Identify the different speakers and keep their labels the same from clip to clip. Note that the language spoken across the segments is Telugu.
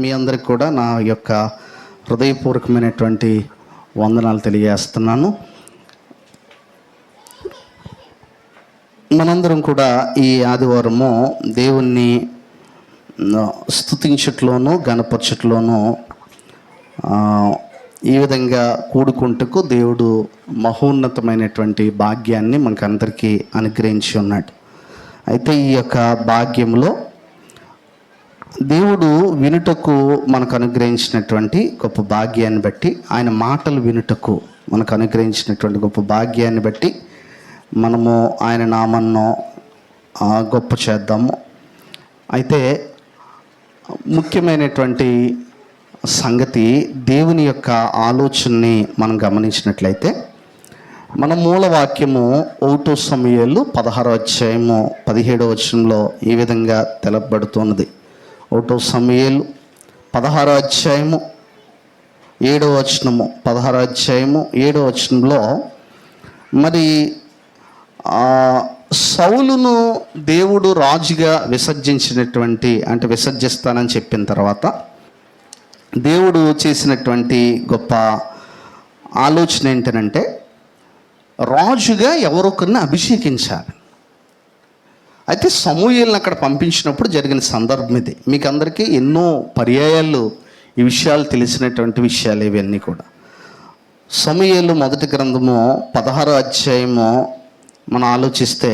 Speaker 1: మీ అందరికి కూడా నా యొక్క హృదయపూర్వకమైనటువంటి వందనాలు తెలియజేస్తున్నాను. మనందరం కూడా ఈ ఆదివారము దేవుణ్ణి స్తుతించట్లోనూ గణపరచట్లోనూ ఈ విధంగా కూడుకుంటకు దేవుడు మహోన్నతమైనటువంటి భాగ్యాన్ని మనకందరికీ అనుగ్రహించి ఉన్నాడు. అయితే ఈ యొక్క భాగ్యంలో దేవుడు వినుటకు మనకు అనుగ్రహించినటువంటి గొప్ప భాగ్యాన్ని బట్టి, ఆయన మాటలు వినుటకు మనకు అనుగ్రహించినటువంటి గొప్ప భాగ్యాన్ని బట్టి మనము ఆయన నామమును గొప్ప చేద్దాము. అయితే ముఖ్యమైనటువంటి సంగతి, దేవుని యొక్క ఆలోచనని మనం గమనించినట్లయితే మన మూలవాక్యము 1 సమూయేలు 16వ అధ్యాయము 17వ వచనంలో ఈ విధంగా తెలపబడుతున్నది. 1 సమూయేలు 16వ అధ్యాయము 7వ వచనము, 16వ అధ్యాయము 7వ వచనంలో మరి సౌలును దేవుడు రాజుగా విసర్జిస్తానని చెప్పిన తర్వాత దేవుడు చేసినటువంటి గొప్ప ఆలోచన ఏంటంటే, రాజుగా ఎవరొకరిని అభిషేకించాలి. అయితే సమూయేలుని అక్కడ పంపించినప్పుడు జరిగిన సందర్భం ఇది. మీకు అందరికీ ఎన్నో పర్యాయాలు ఈ విషయాలు తెలిసినటువంటి విషయాలు ఇవన్నీ కూడా. సమూయేలు మొదటి గ్రంథము 16వ అధ్యాయము మనం ఆలోచిస్తే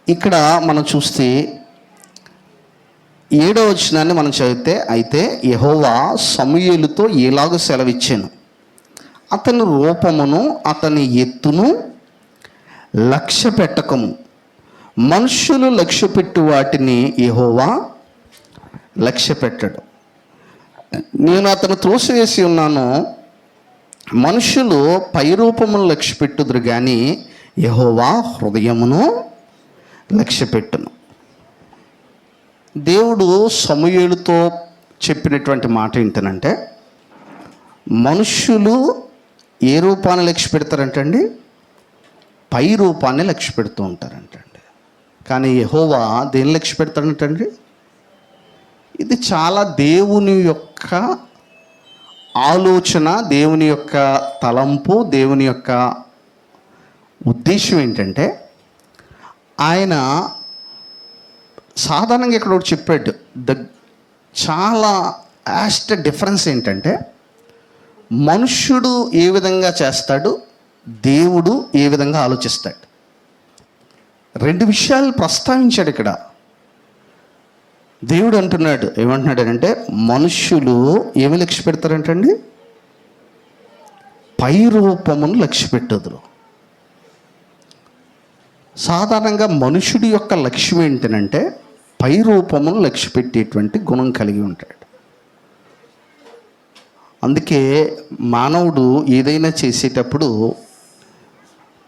Speaker 1: ఇక్కడ మనం చూస్తే 7వ వచనాన్ని మనం చదివితే, అయితే యెహోవా సమూయేలుతో ఇలాగ సెలవిచ్చాను, అతని రూపమును అతని ఎత్తును లక్ష్య పెట్టకము, మనుష్యులు లక్ష్య పెట్టు వాటిని యెహోవా లక్ష్య పెట్టడు. నేను అతను త్రోసివేసి ఉన్నాను. మనుషులు పై రూపమును లక్ష్య పెట్టుదురు కానీ యెహోవా హృదయమును లక్ష్య పెట్టును. దేవుడు సమూయేలుతో చెప్పినటువంటి మాట ఏంటంటే, మనుష్యులు ఏ రూపాన్ని లక్ష్య పెడతారంటండి? పై రూపాన్ని లక్ష్య పెడుతూ ఉంటారంటండి. కానీ యెహోవా దేన్ని లక్ష్య పెడతాడంటండి? ఇది చాలా దేవుని యొక్క ఆలోచన, దేవుని యొక్క తలంపు, దేవుని యొక్క ఉద్దేశం ఏంటంటే, ఆయన సాధారణంగా ఇక్కడ ఒకటి చెప్పాడు. చాలా యాస్ట్ డిఫరెన్స్ ఏంటంటే, మనుష్యుడు ఏ విధంగా చేస్తాడు, దేవుడు ఏ విధంగా ఆలోచిస్తాడు. 2 విషయాలు ప్రస్తావించాడు ఇక్కడ. దేవుడు అంటున్నాడు, ఏమంటున్నాడు అంటే, మనుష్యులు ఏమి లక్ష్య పెడతారంటండి? పై రూపమును లక్ష్య పెట్టుదురు. సాధారణంగా మనుషుడి యొక్క లక్ష్యం ఏంటంటే, పై రూపమును లక్ష్య పెట్టేటువంటి గుణం కలిగి ఉంటాడు. అందుకే మానవుడు ఏదైనా చేసేటప్పుడు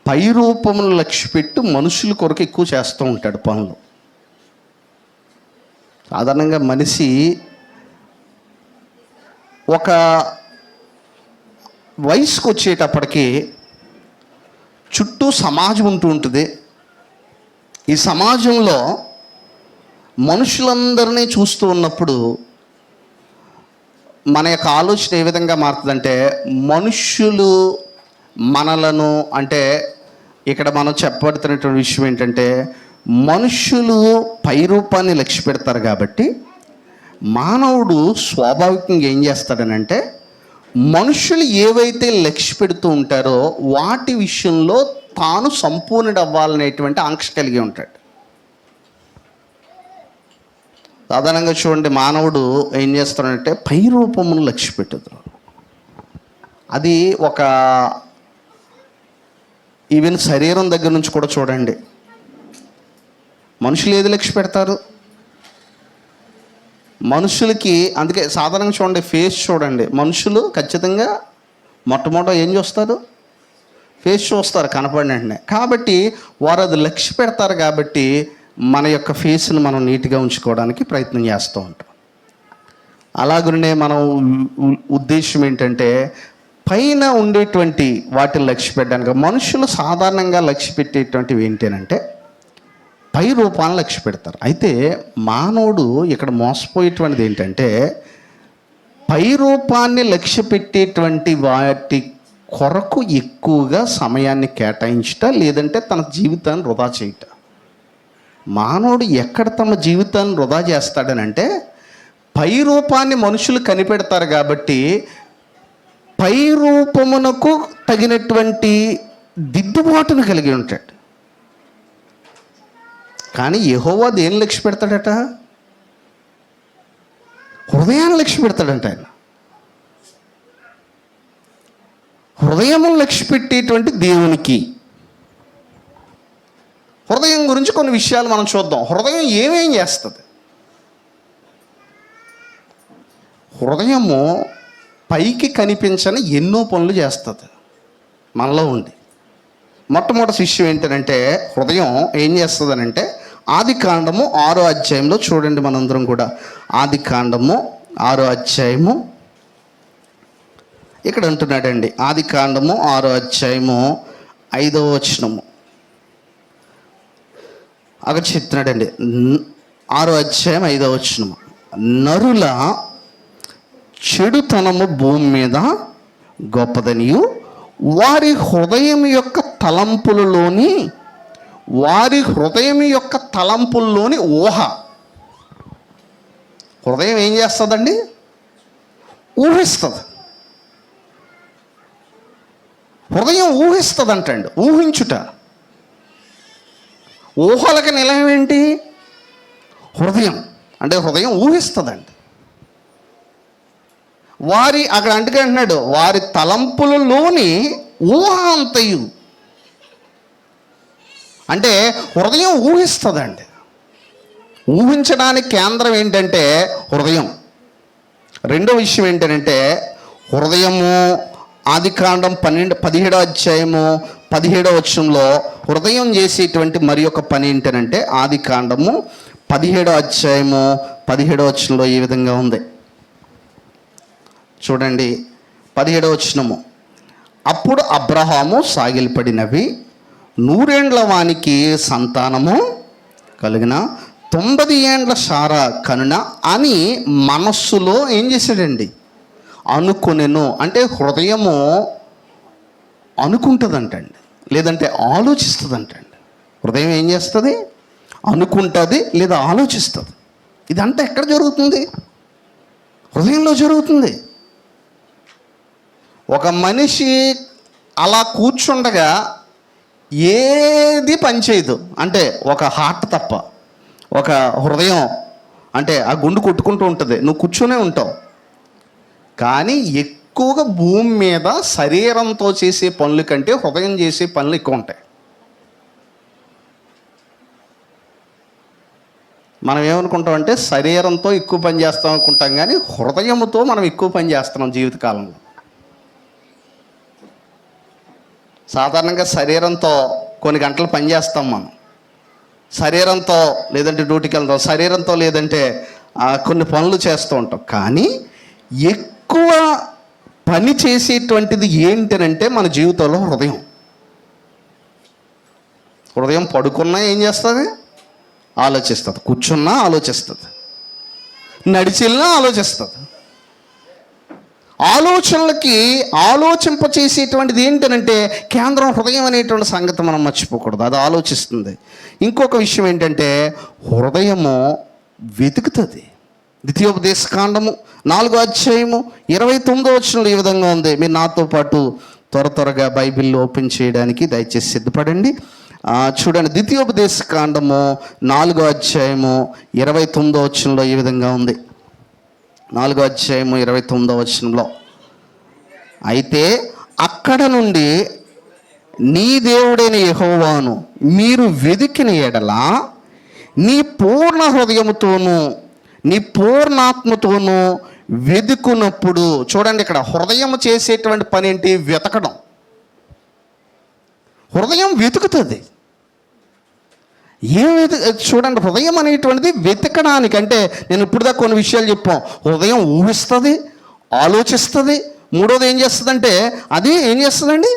Speaker 1: పై రూపమును లక్ష్య పెట్టి మనుషుల కొరకు ఎక్కువ చేస్తూ ఉంటాడు పనులు. సాధారణంగా మనిషి ఒక వయసుకు వచ్చేటప్పటికి చుట్టూ సమాజం ఉంటూ ఉంటుంది. ఈ సమాజంలో మనుషులందరినీ చూస్తూ ఉన్నప్పుడు మన యొక్క ఆలోచన ఏ విధంగా మారుతుందంటే, మనుష్యులు మనలను, అంటే ఇక్కడ మనం చెప్పబడుతున్నటువంటి విషయం ఏంటంటే, మనుష్యులు పై రూపాన్ని లక్ష్య పెడతారు కాబట్టి మానవుడు స్వాభావికంగా ఏం చేస్తాడనంటే, మనుషులు ఏవైతే లక్ష్య పెడుతూ ఉంటారో వాటి విషయంలో తాను సంపూర్ణుడు అవ్వాలనేటువంటి ఆంక్ష కలిగి ఉంటాడు. సాధారణంగా చూడండి, మానవుడు ఏం చేస్తాడంటే పై రూపమును లక్ష్య పెట్టదు. అది ఒక ఈవెన్ శరీరం దగ్గర నుంచి కూడా చూడండి, మనుషులు ఏది లక్ష్య పెడతారు? మనుషులకి అందుకే సాధారణంగా చూడండి, ఫేస్ చూడండి, మనుషులు ఖచ్చితంగా మొట్టమొదట ఏం చూస్తారు? ఫేస్ చూస్తారు కనపడిన వెంటనే. కాబట్టి వారు అది లక్ష్య పెడతారు. కాబట్టి మన యొక్క ఫేస్ని మనం నీట్గా ఉంచుకోవడానికి ప్రయత్నం చేస్తూ ఉంటాం. అలాగనే మనం ఉద్దేశం ఏంటంటే, పైన ఉండేటువంటి వాటిని లక్ష్య పెట్టడానికి మనుషులు సాధారణంగా లక్ష్య పెట్టేటువంటివి ఏంటంటే, పై రూపాన్ని లక్ష్య పెడతారు. అయితే మానవుడు ఇక్కడ మోసపోయేటువంటిది ఏంటంటే, పై రూపాన్ని లక్ష్య పెట్టేటువంటి వాటి కొరకు ఎక్కువగా సమయాన్ని కేటాయించట, లేదంటే తన జీవితాన్ని వృధా చేయట. మానవుడు ఎక్కడ తమ జీవితాన్ని వృధా చేస్తాడనంటే, పై రూపాన్ని మనుషులు కనిపెడతారు కాబట్టి పై రూపమునకు తగినటువంటి దిద్దుబాటును కలిగి ఉంటాడు. కానీ యెహోవా దేని లక్ష్య పెడతాడట? హృదయాన్ని లక్ష్య పెడతాడంట. ఆయన హృదయమును లక్ష్య పెట్టేటువంటి దేవునికి. హృదయం గురించి కొన్ని విషయాలు మనం చూద్దాం. హృదయం ఏమేం చేస్తుంది? హృదయము పైకి కనిపించని ఎన్నో పనులు చేస్తుంది మనలో ఉండి. మొట్టమొదటి విషయం ఏంటంటే, హృదయం ఏం చేస్తుందనంటే, ఆదికాండము 6వ అధ్యాయంలో చూడండి. మనందరం కూడా ఆదికాండము 6వ అధ్యాయము ఇక్కడ అంటున్నాడండి. ఆదికాండము 6వ అధ్యాయము 5వ వచనము అక్కడ చెప్తున్నాడండి. 6వ అధ్యాయం 5వ వచనము, నరుల చెడుతనము భూమి మీద గొప్పదనియు వారి హృదయం యొక్క తలంపుల్లోని ఊహ. హృదయం ఏం చేస్తుందండి? ఊహిస్తుంది. హృదయం ఊహిస్తుంది అంటండి. ఊహించుట. ఊహలకి నిలయం ఏంటి? హృదయం. అంటే హృదయం ఊహిస్తుందండి. అక్కడ అంటున్నాడు, వారి తలంపులలోని ఊహ అంతయు. అంటే హృదయం ఊహిస్తుందండి. ఊహించడానికి కేంద్రం ఏంటంటే హృదయం. రెండో విషయం ఏంటంటే, హృదయము ఆదికాండం 17వ అధ్యాయము 17వ వచనంలో హృదయం చేసేటువంటి మరి ఒక పని ఏంటంటే, ఆదికాండము 17వ అధ్యాయము 17వ వచనంలో ఈ విధంగా ఉంది. చూడండి 17వ వచనము, అప్పుడు అబ్రహాము సాగిలపడినవి 100 ఏండ్ల వానికి సంతానము కలిగిన 90 ఏండ్ల సారా కనున అని మనస్సులో ఏం చేశాడండి? అనుకునేను. అంటే హృదయము అనుకుంటుందంటండి, లేదంటే ఆలోచిస్తుందంటండి. హృదయం ఏం చేస్తుంది? అనుకుంటుంది లేదా ఆలోచిస్తుంది. ఇదంతా ఎక్కడ జరుగుతుంది? హృదయంలో జరుగుతుంది. ఒక మనిషి అలా కూర్చుండగా ఏది పనిచేయదు. అంటే ఒక హార్ట్ తప్ప, ఒక హృదయం అంటే ఆ గుండు కొట్టుకుంటూ ఉంటుంది, నువ్వు కూర్చునే ఉంటావు. కానీ ఎక్కువగా భూమి మీద శరీరంతో చేసే పనుల కంటే హృదయం చేసే పనులు ఎక్కువ ఉంటాయి. మనం ఏమనుకుంటాం అంటే శరీరంతో ఎక్కువ పని చేస్తాం అనుకుంటాం, కానీ హృదయంతో మనం ఎక్కువ పని చేస్తున్నాం జీవితకాలంలో. సాధారణంగా శరీరంతో కొన్ని గంటలు పని చేస్తాం మనం, శరీరంతో లేదంటే డ్యూటీకి వెళ్తాం, శరీరంతో లేదంటే కొన్ని పనులు చేస్తూ ఉంటాం. కానీ ఎక్కువ పని చేసేటువంటిది ఏంటనంటే మన జీవితంలో హృదయం. హృదయం పడుకున్నా ఏం చేస్తుంది? ఆలోచిస్తుంది. కూర్చున్నా ఆలోచిస్తుంది. నడిచెళ్ళినా ఆలోచిస్తుంది. ఆలోచనలకి ఆలోచింపచేసేటువంటిది ఏంటంటే కేంద్రం హృదయం అనేటువంటి సంగతి మనం మర్చిపోకూడదు. అది ఆలోచిస్తుంది. ఇంకొక విషయం ఏంటంటే హృదయము వెతుకుతుంది. ద్వితీయోపదేశకాండము 4వ అధ్యాయము 29వ వచనంలో ఈ విధంగా ఉంది. మీరు నాతో పాటు త్వరగా బైబిల్ ఓపెన్ చేయడానికి దయచేసి సిద్ధపడండి. చూడండి, ద్వితీయోపదేశకాండము 4వ అధ్యాయము 29వ వచనంలో ఈ విధంగా ఉంది. 4వ అధ్యాయము 29వ వచనంలో, అయితే అక్కడ నుండి నీ దేవుడైన యెహోవాను మీరు వెదికిన ఎడల నీ పూర్ణ హృదయముతోనూ నీ పూర్ణాత్మతోనూ వెతుకున్నప్పుడు. చూడండి, ఇక్కడ హృదయం చేసేటువంటి పని ఏంటి? వెతకడం. హృదయం వెతుకుతుంది. చూడండి, హృదయం అనేటువంటిది వెతకడానికి. అంటే నేను ఇప్పుడుదా కొన్ని విషయాలు చెప్పాం. హృదయం ఊహిస్తుంది, ఆలోచిస్తుంది. మూడోది ఏం చేస్తుందంటే అది ఏం చేస్తుందండి?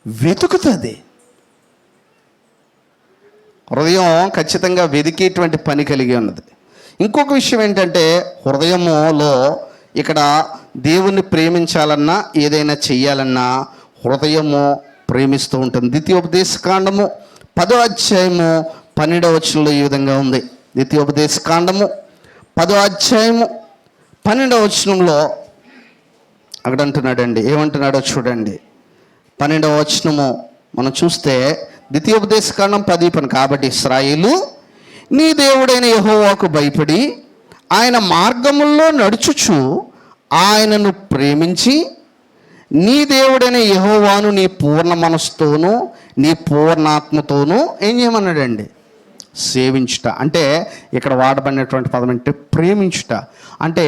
Speaker 1: వెతుకుతుంది. హృదయం ఖచ్చితంగా వెదికేటువంటి పని కలిగి ఉన్నది. ఇంకొక విషయం ఏంటంటే, హృదయములో ఇక్కడ దేవుణ్ణి ప్రేమించాలన్నా ఏదైనా చెయ్యాలన్నా హృదయము ప్రేమిస్తూ ఉంటుంది. ద్వితీయోపదేశకాండము 10వ అధ్యాయము 12వ వచనంలో ఈ విధంగా ఉంది. ద్వితీయోపదేశకాండము 10వ అధ్యాయము 12వ వచనంలో అక్కడ అంటున్నాడండి, ఏమంటున్నాడో చూడండి. 12వ వచనము మనం చూస్తే, ద్వితీయోపదేశకాండం 10:10, కాబట్టి ఇశ్రాయేలు నీ దేవుడైన యెహోవాకు భయపడి ఆయన మార్గముల్లో నడుచుచు ఆయనను ప్రేమించి నీ దేవుడైన యెహోవాను నీ పూర్ణ మనసుతోనూ నీ పూర్ణాత్మతోనూ ఏం చేయమన్నాడండి? సేవించుట. అంటే ఇక్కడ వాడబడినటువంటి పదం అంటే ప్రేమించుట. అంటే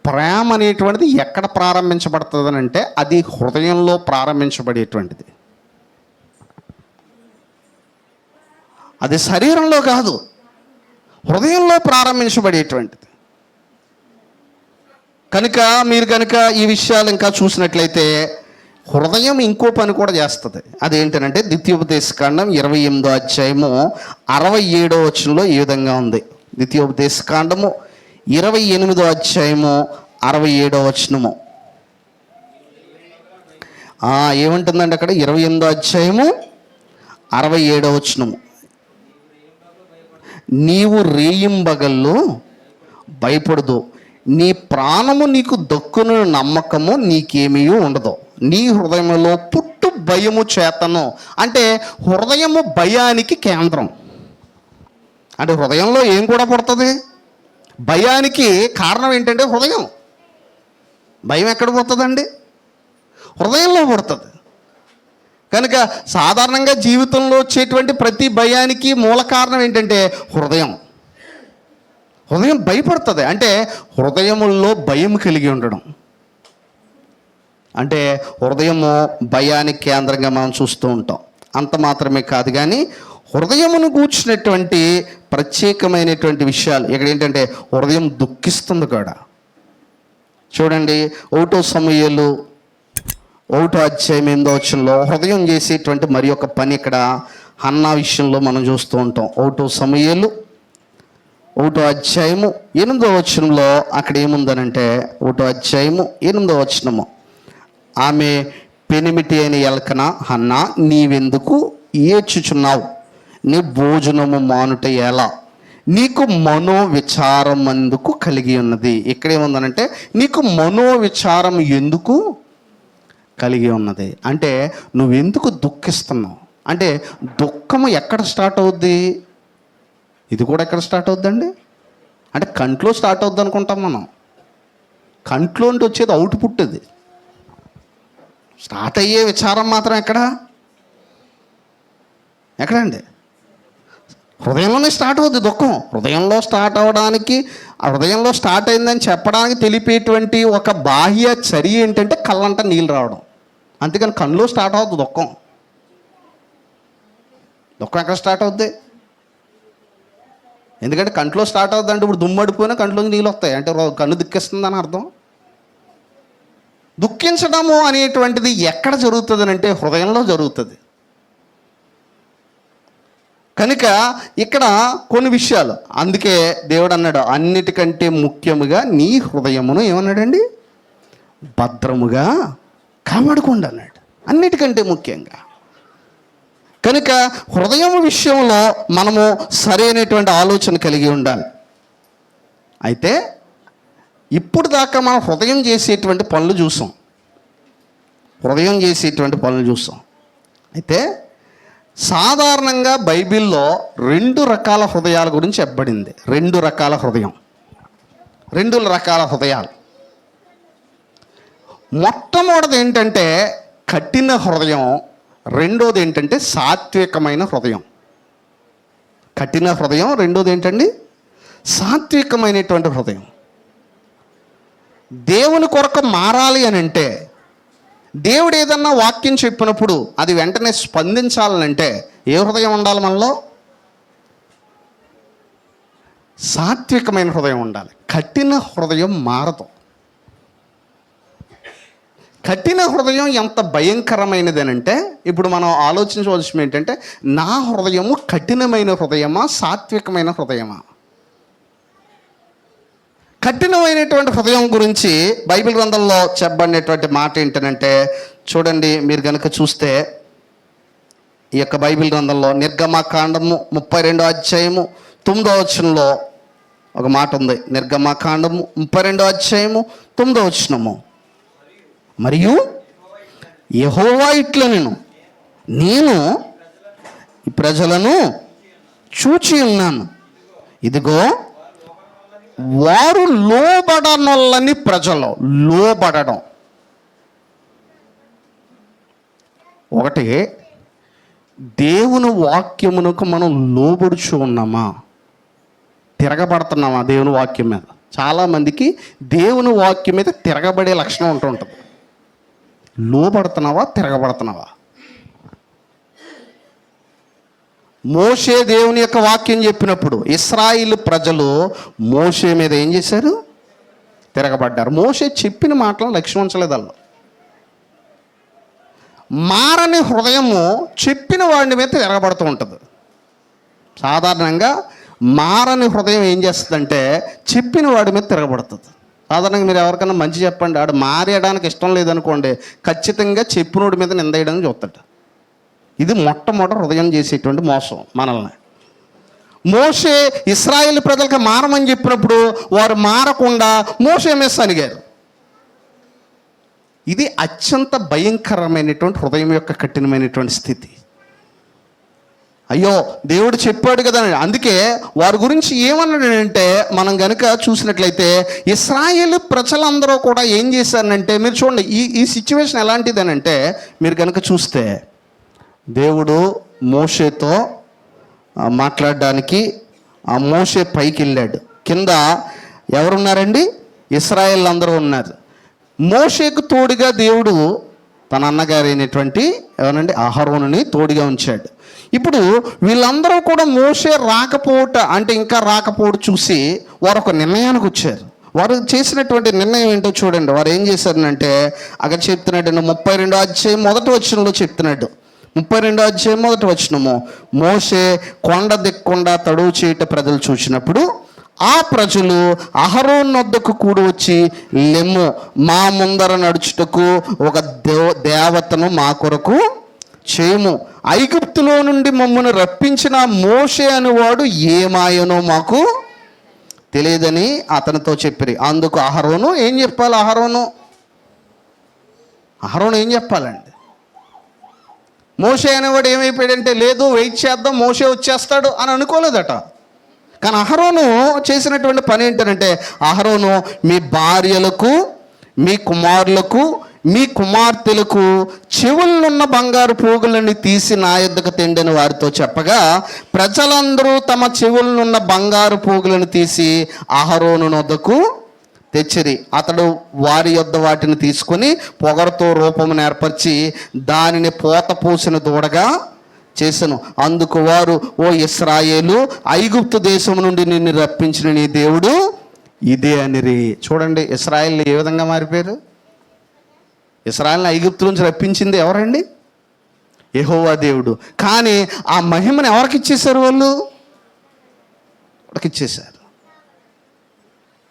Speaker 1: ప్రేమ అనేటువంటిది ఎక్కడ ప్రారంభించబడుతుంది అని అంటే, అది హృదయంలో ప్రారంభించబడేటువంటిది. అది శరీరంలో కాదు, హృదయంలో ప్రారంభించబడేటువంటిది. కనుక మీరు కనుక ఈ విషయాలు ఇంకా చూసినట్లయితే, హృదయం ఇంకో పని కూడా చేస్తుంది. అదేంటంటే, ద్వితీయోపదేశకాండం 28వ అధ్యాయము 67వ వచనంలో ఈ విధంగా ఉంది. ద్వితీయోపదేశకాండము 28వ అధ్యాయము 67వ వచనము ఏముంటుందండి అక్కడ? 28వ అధ్యాయము 67వ వచనము, నీవు రేయింబగళ్ళు భయపడదు, నీ ప్రాణము నీకు దక్కును నమ్మకము నీకేమీ ఉండదు, నీ హృదయంలో పుట్టు భయము చేతను. అంటే హృదయము భయానికి కేంద్రం. అంటే హృదయంలో ఏం కూడా పుడుతుంది? భయానికి కారణం ఏంటంటే హృదయం. భయం ఎక్కడ పుడుతుందండి? హృదయంలో పుడుతుంది. కనుక సాధారణంగా జీవితంలో వచ్చేటువంటి ప్రతి భయానికి మూల కారణం ఏంటంటే హృదయం. హృదయం భయపడుతుంది. అంటే హృదయముల్లో భయం కలిగి ఉండడం. అంటే హృదయము భయానికి కేంద్రంగా మనం చూస్తూ ఉంటాం. అంత మాత్రమే కాదు, కానీ హృదయమును కూర్చున్నటువంటి ప్రత్యేకమైనటువంటి విషయాలు ఇక్కడ ఏంటంటే, హృదయం దుఃఖిస్తుంది కూడా. చూడండి, 1 సమూయేలు 1వ అధ్యాయం 8వ వచనంలో హృదయం చేసేటువంటి మరి ఒక పని ఇక్కడ హన్నా విషయంలో మనం చూస్తూ ఉంటాం. 1 సమూయేలు 1వ అధ్యాయము 8వ వచనంలో అక్కడ ఏముందనంటే, 1వ అధ్యాయము 8వ వచనము, ఆమె పెనిమిటి అయిన ఎల్కనా, హన్నా నీవెందుకు ఏడ్చుచున్నావు? నీ భోజనము మానుట ఎలా? నీకు మనోవిచారం ఎందుకు కలిగి ఉన్నది? ఇక్కడేముందనంటే, నీకు మనోవిచారం ఎందుకు కలిగి ఉన్నది అంటే, నువ్వెందుకు దుఃఖిస్తున్నావు? అంటే దుఃఖము ఎక్కడ స్టార్ట్ అవుద్ది? ఇది కూడా ఎక్కడ స్టార్ట్ అవుద్దండి? అంటే కంట్లో స్టార్ట్ అవుద్ది అనుకుంటాం మనం. కంట్లో నుండి వచ్చేది అవుట్పుట్. అది స్టార్ట్ అయ్యే విచారం మాత్రం ఎక్కడండి? హృదయంలోనే స్టార్ట్ అవుద్ది దుఃఖం. హృదయంలో స్టార్ట్ అవ్వడానికి, ఆ హృదయంలో స్టార్ట్ అయిందని చెప్పడానికి తెలిపేటువంటి ఒక బాహ్య చర్య ఏంటంటే కళ్ళంట నీళ్ళు రావడం. అందుకని కళ్ళలో స్టార్ట్ అవుద్ది దుఃఖం. దుఃఖం ఎక్కడ స్టార్ట్ అవుద్ది? ఎందుకంటే కంట్లో స్టార్ట్ అవుద్ది అంటే, ఇప్పుడు దుమ్మడిపోయినా కంట్లోంచి నీళ్ళు వస్తాయి అంటే కన్ను దుఃఖిస్తుందని అర్థం. దుఃఖించడము అనేటువంటిది ఎక్కడ జరుగుతుంది అంటే హృదయంలో జరుగుతుంది. కనుక ఇక్కడ కొన్ని విషయాలు, అందుకే దేవుడు అన్నాడు, అన్నిటికంటే ముఖ్యముగా నీ హృదయమును ఏమన్నాడండి? భద్రముగా కాపాడుకోండి అన్నాడు. అన్నిటికంటే ముఖ్యంగా. కనుక హృదయం విషయంలో మనము సరైనటువంటి ఆలోచన కలిగి ఉండాలి. అయితే ఇప్పుడు దాకా మనం హృదయం చేసేటువంటి పనులు చూసాం. అయితే సాధారణంగా బైబిల్లో 2 రకాల హృదయాల గురించి చెప్పబడింది. 2 రకాల హృదయాలు. మొట్టమొదటిది ఏంటంటే కఠిన హృదయం, రెండోది ఏంటంటే సాత్వికమైన హృదయం. కఠిన హృదయం, రెండోది ఏంటండి? సాత్వికమైనటువంటి హృదయం. దేవుని కొరకు మారాలి అని అంటే, దేవుడు ఏదన్నా వాక్యం చెప్పినప్పుడు అది వెంటనే స్పందించాలనంటే ఏ హృదయం ఉండాలి మనలో? సాత్వికమైన హృదయం ఉండాలి. కఠిన హృదయం మారదు. కఠిన హృదయం ఎంత భయంకరమైనది అని అంటే, ఇప్పుడు మనం ఆలోచించవలసిన ఏంటంటే, నా హృదయము కఠినమైన హృదయమా సాత్వికమైన హృదయమా? కఠినమైనటువంటి హృదయం గురించి బైబిల్ గ్రంథంలో చెప్పబడినటువంటి మాట ఏంటంటే, చూడండి మీరు కనుక చూస్తే ఈ యొక్క బైబిల్ గ్రంథంలో నిర్గమకాండము 32వ అధ్యాయము 9వ వచనంలో ఒక మాట ఉంది. నిర్గమకాండము 32వ అధ్యాయము 9వ వచనము, మరియు యెహోవా ఇట్లనెను, నేను ఈ ప్రజలను చూచి ఉన్నాను, ఇదిగో వారు లోబడనొల్లని ప్రజలు. లోబడడం ఒకటి, దేవుని వాక్యమునకు మనం లోబడుచు ఉన్నామా, తిరగబడుతున్నామా దేవుని వాక్యం మీద? చాలామందికి దేవుని వాక్యం మీద తిరగబడే లక్షణం ఉంటుంటుంది. లోబడుతున్నావా, తిరగబడుతున్నావా? మోషే దేవుని యొక్క వాక్యం చెప్పినప్పుడు ఇశ్రాయేలు ప్రజలు మోషే మీద ఏం చేశారు? తిరగబడ్డారు. మోషే చెప్పిన మాటలను లక్ష్యం ఉంచలేదు వాళ్ళు. మారని హృదయము చెప్పిన వాడి మీద తిరగబడుతూ ఉంటుంది. సాధారణంగా మారని హృదయం ఏం చేస్తుందంటే చెప్పిన వాడి మీద తిరగబడుతుంది. సాధారణంగా మీరు ఎవరికైనా మంచి చెప్పండి, ఆడు మారేయడానికి ఇష్టం లేదనుకోండి, ఖచ్చితంగా చెప్పినోడి మీద నిందేయడానికి చూస్తాడు. ఇది మొట్టమొదటి హృదయం చేసేటువంటి మోసం మనల్ని. మోషే ఇశ్రాయేలు ప్రజలకు మారమని చెప్పినప్పుడు వారు మారకుండా మోషే మీద సనిగారు. ఇది అత్యంత భయంకరమైనటువంటి హృదయం యొక్క కఠినమైనటువంటి స్థితి. అయ్యో దేవుడు చెప్పాడు కదా. అందుకే వారి గురించి ఏమన్నాడంటే, మనం కనుక చూసినట్లయితే ఇశ్రాయేలు ప్రజలందరూ కూడా ఏం చేశారనంటే, మీరు చూడండి ఈ సిచ్యువేషన్ ఎలాంటిదనంటే, మీరు కనుక చూస్తే దేవుడు మోషేతో మాట్లాడడానికి ఆ మోషే పైకి వెళ్ళాడు. కింద ఎవరున్నారండి? ఇశ్రాయేల్ అందరూ ఉన్నారు. మోషేకు తోడుగా దేవుడు తన అన్నగారైనటువంటి ఎవరండి అహరోనుని తోడుగా ఉంచాడు. ఇప్పుడు వీళ్ళందరూ కూడా మోషే ఇంకా రాకపోవడం చూసి వారు ఒక నిర్ణయానికి వచ్చారు. వారు చేసినటువంటి నిర్ణయం ఏంటో చూడండి. వారు ఏం చేశారనంటే, అక్కడ చెప్తున్నాడు 32వ అధ్యాయం 1వ వచనంలో చెప్తున్నాడు. 32వ అధ్యాయం 1వ వచనము, మోషే కొండ దిక్కుండా తడువు చేయట ప్రజలు చూసినప్పుడు ఆ ప్రజలు అహరోను వద్దకు కూడి వచ్చి, లెమ్ము, మా ముందర నడుచుటకు ఒక దేవతను మా కొరకు చేయము, ఐగుప్తులో నుండి మమ్మల్ని రప్పించిన మోషే అనేవాడు ఏమాయనో మాకు తెలియదని అతనితో చెప్పిరి. అందుకు అహరోను ఏం చెప్పాలి? అహరోను ఏం చెప్పాలండి? మోషే అనేవాడు ఏమైపోయాడంటే, లేదు వెయిట్ చేద్దాం మోషే వచ్చేస్తాడు అని అనుకోలేదట. కానీ అహరోను చేసినటువంటి పని ఏంటంటే, అహరోను మీ భార్యలకు, మీ కుమారులకు, మీ కుమార్తెలకు చెవులున్న బంగారు పోగులని తీసి నా యొద్దకు తెండని వారితో చెప్పగా, ప్రజలందరూ తమ చెవులున్న బంగారు పోగులను తీసి అహరోను వద్దకు తెచ్చిరి. అతడు వారి యొద్ద వాటిని తీసుకొని పొగరుతో రూపమును ఏర్పరిచి దానిని పోత పూసిన దూడగా చేసెను. అందుకు వారు, ఓ ఇశ్రాయేలు, ఐగుప్తు దేశం నుండి నిన్ను రప్పించిన నీ దేవుడు ఇదే అనిరి. చూడండి, ఇశ్రాయేలు ఏ విధంగా మారిపోయారు? ఇశ్రాయేలుని ఐగుప్తు నుంచి రప్పించింది ఎవరండి? యెహోవా దేవుడు. కానీ ఆ మహిమను ఎవరికి ఇచ్చేశారు? వాళ్ళకి ఇచ్చేశారు.